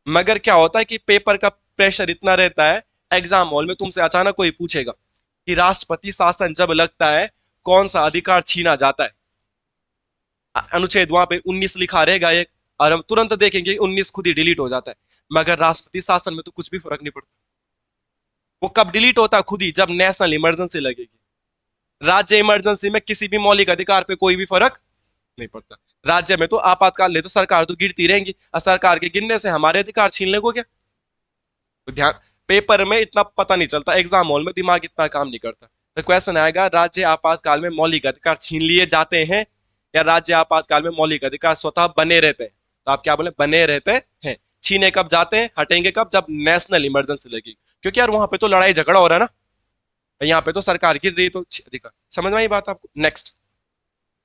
Speaker 1: मगर क्या होता है कि पेपर का प्रेशर इतना रहता है, एग्जाम हॉल में तुमसे अचानक कोई पूछेगा कि राष्ट्रपति शासन जब लगता है, कौन सा अधिकार छीना जाता है। अनुच्छेद वहां पे 19 लिखा रहेगा एक, और हम तुरंत देखेंगे 19 खुद ही डिलीट हो जाता है। मगर राष्ट्रपति शासन में तो कुछ भी फर्क नहीं पड़ता। वो कब डिलीट होता है, खुद ही जब नेशनल इमरजेंसी लगेगी। राज्य इमरजेंसी में किसी भी मौलिक अधिकार पे कोई भी फर्क नहीं पड़ता। राज्य में तो आपातकाल ले, तो सरकार तो गिरती रहेंगी, और सरकार के गिरने से हमारे अधिकार छीन लेगो क्या। तो ध्यान, पेपर में इतना पता नहीं चलता, एग्जाम हॉल में दिमाग इतना काम नहीं करता। तो क्वेश्चन आएगा, राज्य आपातकाल में मौलिक अधिकार छीन लिए जाते हैं, या राज्य आपातकाल में मौलिक अधिकार स्वतः बने रहते हैं। तो आप क्या बोले, बने रहते हैं। छीने कब जाते हैं, हटेंगे कब, जब नेशनल इमरजेंसी लगेगी। क्योंकि यार वहां पे तो लड़ाई झगड़ा हो रहा है ना, यहाँ पे तो सरकार गिर रही है, तो अधिकार समझ में आई बात आपको। नेक्स्ट,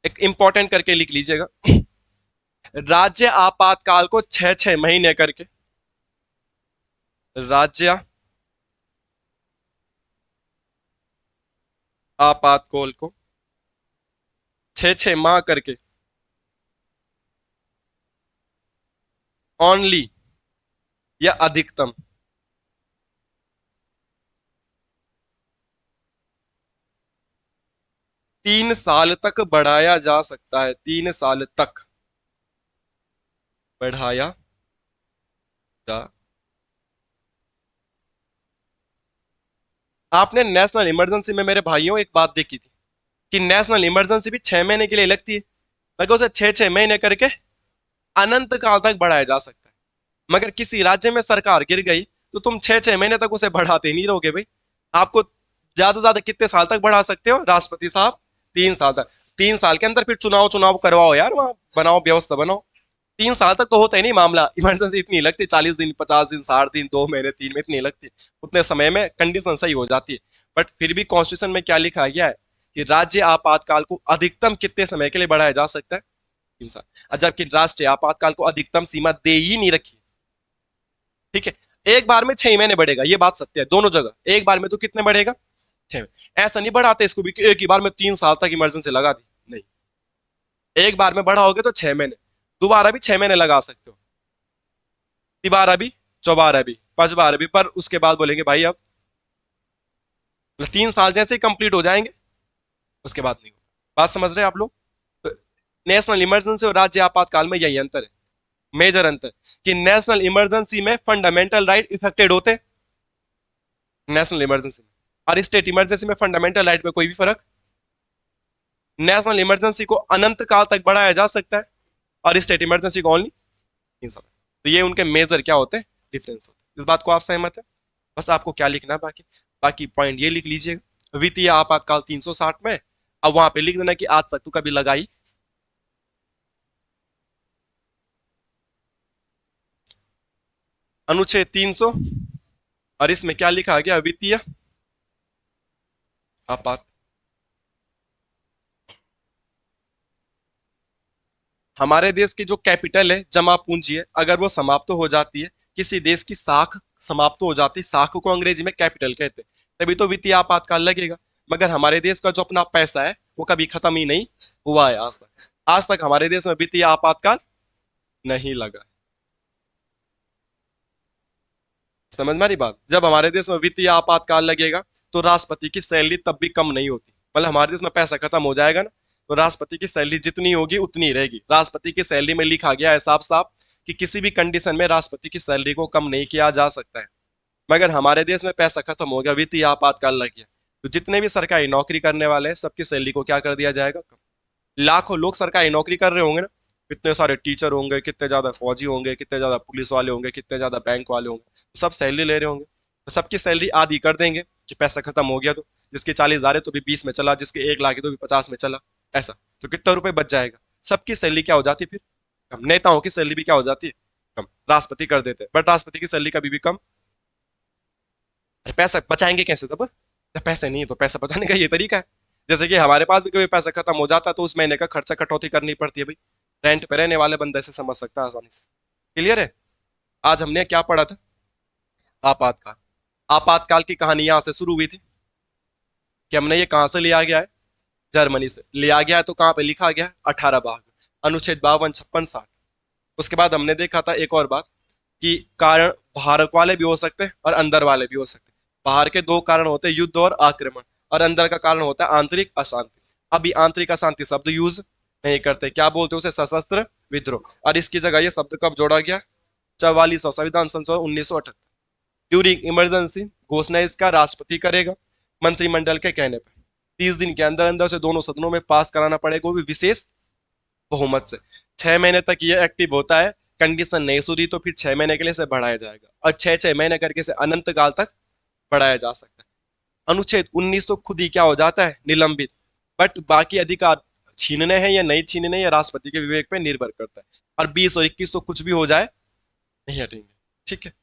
Speaker 1: एक इंपॉर्टेंट करके लिख लीजिएगा, राज्य आपातकाल को 6 6 महीने करके, राज्य आपातकाल को 6 6 माह करके, ओनली या अधिकतम 3 साल तक बढ़ाया जा सकता है। 3 साल तक बढ़ाया जा। आपने नेशनल इमरजेंसी में मेरे भाइयों एक बात देखी थी, कि नेशनल इमरजेंसी भी 6 महीने के लिए लगती है। मगर उसे 6 6 महीने करके अनंत काल तक बढ़ाया जा सकता है। मगर किसी राज्य में सरकार गिर गई तो तुम 6 6 महीने तक उसे बढ़ाते नहीं रहोगे भाई। आपको ज्यादा से ज्यादा कितने साल तक बढ़ा सकते हो राष्ट्रपति साहब? 3 साल तक। 3 साल के अंदर फिर चुनाव चुनाव करवाओ यार, वहां बनाओ, व्यवस्था बनाओ। 3 साल तक तो होता ही नहीं मामला, इमरजेंसी इतनी लगती, 40 दिन, 50 दिन, 60 दिन, 2 महीने, 3 में इतनी लगती। उतने समय में कंडीशन सही हो जाती है। बट फिर भी कॉन्स्टिट्यूशन में क्या लिखा गया है कि राज्य आपातकाल को अधिकतम कितने समय के लिए बढ़ाया जा सकता है? 3 साल। और जबकि राष्ट्रीय आपातकाल को अधिकतम सीमा दे ही नहीं रखी। ठीक है। एक बार में 6 महीने बढ़ेगा, ये बात सत्य है दोनों जगह। एक बार में तो कितने बढ़ेगा? 6 महीने। ऐसा नहीं बढ़ाते इसको भी कि एक ही बार में 3 साल तक इमरजेंसी लगा दी, नहीं। एक बार में बढ़ाओगे तो 6 महीने, दोबारा भी 6 महीने लगा सकते हो, तिबारा भी, चौबारा भी, पांचबारा भी, पर उसके बाद बोलेंगे भाई अब 3 साल जैसे ही कंप्लीट हो जाएंगे, उसके बाद नहीं होगा। बात समझ रहे हैं आप लोग? तो नेशनल इमरजेंसी और राज्य आपातकाल में यही अंतर है, मेजर अंतर, कि नेशनल इमरजेंसी में फंडामेंटल राइट इफेक्टेड होते हैं, नेशनल इमरजेंसी में। और स्टेट इमरजेंसी में फंडामेंटल राइट में कोई भी फर्क। नेशनल इमरजेंसी को अनंत काल तक बढ़ाया जा सकता है और स्टेट इमरजेंसी को ओनली 3 साल। तो ये उनके मेजर क्या होते हैं, डिफरेंस होते हैं। इस बात को आप सहमत है? बस आपको क्या लिखना है बाकी, बाकी पॉइंट ये लिख लीजिएगा, वित्तीय आपातकाल 360 में। अब वहां पे लिख देना कि आज तक तो कभी लगाई अनुच्छेद 300, और इसमें क्या लिखा गया, वित्तीय आपात। हमारे देश की जो कैपिटल है, जमा पूंजी है, अगर वो समाप्त हो जाती है, किसी देश की साख समाप्त हो जाती है, साख को अंग्रेजी में कैपिटल कहते हैं, तभी तो वित्तीय आपातकाल लगेगा। मगर हमारे देश का जो अपना पैसा है वो कभी खत्म ही नहीं हुआ है आज तक। आज तक हमारे देश में वित्तीय आपातकाल नहीं लगा। समझ में आ रही बात? जब हमारे देश में वित्तीय आपातकाल लगेगा तो राष्ट्रपति की सैलरी तब भी कम नहीं होती। मतलब हमारे देश में पैसा खत्म हो जाएगा ना, तो राष्ट्रपति की सैलरी जितनी होगी उतनी ही रहेगी। राष्ट्रपति की सैलरी में लिखा गया है साफ साफ कि किसी भी कंडीशन में राष्ट्रपति की सैलरी को कम नहीं किया जा सकता है। मगर हमारे देश में पैसा खत्म हो गया, वित्तीय आपातकाल लग गया, तो जितने भी सरकारी नौकरी करने वाले हैं सबकी सैलरी को क्या कर दिया जाएगा, कम। लाखों लोग सरकारी नौकरी कर रहे होंगे ना, कितने सारे टीचर होंगे, कितने ज्यादा फौजी होंगे, कितने ज्यादा पुलिस वाले होंगे, कितने ज्यादा बैंक वाले होंगे, तो सब सैलरी ले रहे होंगे। तो सबकी सैलरी आधी कर देंगे कि पैसा खत्म हो गया, तो जिसके 40,000 है तो भी 20 में चला, जिसके 1 लाख है तो भी 50 में चला, ऐसा। तो कितना रुपए बच जाएगा? सबकी सैलरी क्या हो जाती है फिर, कम। नेताओं की सैलरी भी क्या हो जाती है, कम। राष्ट्रपति कर देते हैं, बट राष्ट्रपति की सैलरी कभी भी कम। अरे पैसा बचाएंगे कैसे तब, जब पैसे नहीं है तो पैसा बचाने का ये तरीका है। जैसे कि हमारे पास भी कभी पैसा खत्म हो जाता है तो उस महीने का खर्चा कटौती करनी पड़ती है भाई। रेंट पे रहने वाले बंदे से समझ सकता है आसानी से। क्लियर है? आज हमने क्या पढ़ा था, आपातकाल। आपातकाल की कहानी यहां से शुरू हुई थी कि हमने ये कहां से लिया गया है, जर्मनी से लिया गया है। तो कहां पे लिखा गया है, 18 भाग, अनुच्छेद 52, 56, 60। उसके बाद हमने देखा था एक और बात कि कारण बाहर वाले भी हो सकते हैं और अंदर वाले भी हो सकते हैं। बाहर के दो कारण होते हैं, युद्ध और आक्रमण, और अंदर का कारण होता है आंतरिक अशांति। अभी आंतरिक अशांति शब्द यूज नहीं करते, क्या बोलते हैं उसे, सशस्त्र विद्रोह। और इसकी जगह ये शब्द कब जोड़ा गया, 44वां संविधान संशोधन 1978। ड्यूरिंग इमरजेंसी घोषणा इसका राष्ट्रपति करेगा मंत्रिमंडल के कहने पर। 30 दिन के अंदर अंदर से दोनों सदनों में पास कराना पड़ेगा, वो भी विशेष बहुमत से। 6 महीने तक ये एक्टिव होता है, कंडीशन नहीं सुधी तो फिर 6 महीने के लिए इसे बढ़ाया जाएगा, और 6 6 महीने करके इसे अनंत काल तक बढ़ाया जा सकता है। अनुच्छेद 19 तो खुद ही क्या हो जाता है, निलंबित। बट बाकी अधिकार छीनने हैं या नहीं छीनने, या राष्ट्रपति के विवेक पे निर्भर करता है। और 20 और 21 तो कुछ भी हो जाए नहीं हटेंगे। ठीक है।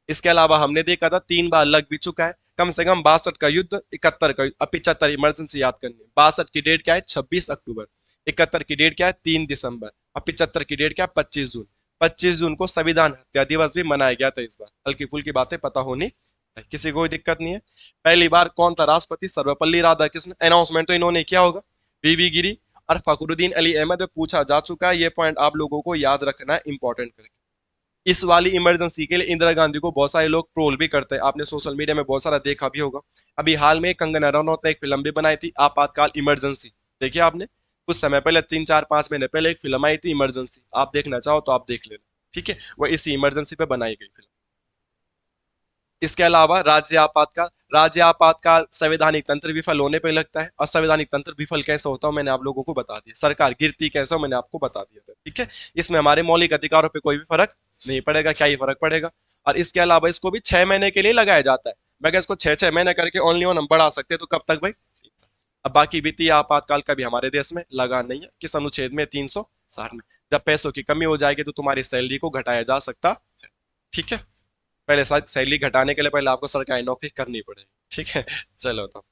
Speaker 1: इसके अलावा हमने देखा था 3 बार लग भी चुका है, कम से कम 62 का युद्ध, 71 का युद्ध, 75 इमरजेंसी याद करनी है। 62 की डेट क्या है, 26 अक्टूबर। 71 की डेट क्या है, 3 दिसंबर। और 75 की डेट क्या है, 25 जून। 25 जून को संविधान हत्या दिवस भी मनाया गया था। इस बार हल्की फुल्की बातें पता होनी, किसी को कोई दिक्कत नहीं है। पहली बार कौन था राष्ट्रपति, सर्वपल्ली राधाकृष्णन। अनाउंसमेंट तो इन्होंने किया होगा, वीवी गिरी और फखरुद्दीन अली अहमद। पूछा जा चुका है, ये पॉइंट आप लोगों को याद रखना इंपॉर्टेंट करके। इस वाली इमरजेंसी के लिए इंदिरा गांधी को बहुत सारे लोग ट्रोल भी करते हैं, आपने सोशल मीडिया में बहुत सारा देखा भी होगा। अभी हाल में कंगना रनौत ने एक फिल्म भी बनाई थी, आपातकाल इमरजेंसी, देखिए आपने? कुछ समय पहले, 3 4 5 महीने पहले एक फिल्म आई थी इमरजेंसी, आप देखना चाहो तो आप देख लेना। ठीक है, वो इसी इमरजेंसी पे बनाई गई फिल्म। इसके अलावा राज्य आपातकाल संवैधानिक तंत्र विफल होने पर लगता है। असंवैधानिक तंत्र विफल कैसे होता है मैंने आप लोगों को बता दिया। सरकार गिरती कैसे हो मैंने आपको बता दिया था, ठीक है। इसमें हमारे मौलिक अधिकारों पे कोई भी फर्क नहीं पड़ेगा, क्या ही फर्क पड़ेगा। और इसके अलावा इसको भी 6 महीने के लिए लगाया जाता है। मैं क्या इसको 6 6 महीने करके ओनली ऑन हम बढ़ा सकते हैं, तो कब तक भाई? अब बाकी वित्तीय आपातकाल का भी हमारे देश में लगा नहीं है, किस अनुच्छेद में? 360 में। जब पैसों की कमी हो जाएगी तो तुम्हारी सैलरी को घटाया जा सकता है, ठीक है। पहले सैलरी घटाने के लिए पहले आपको सरकारी नौकरी करनी पड़ेगी, ठीक है। चलो तो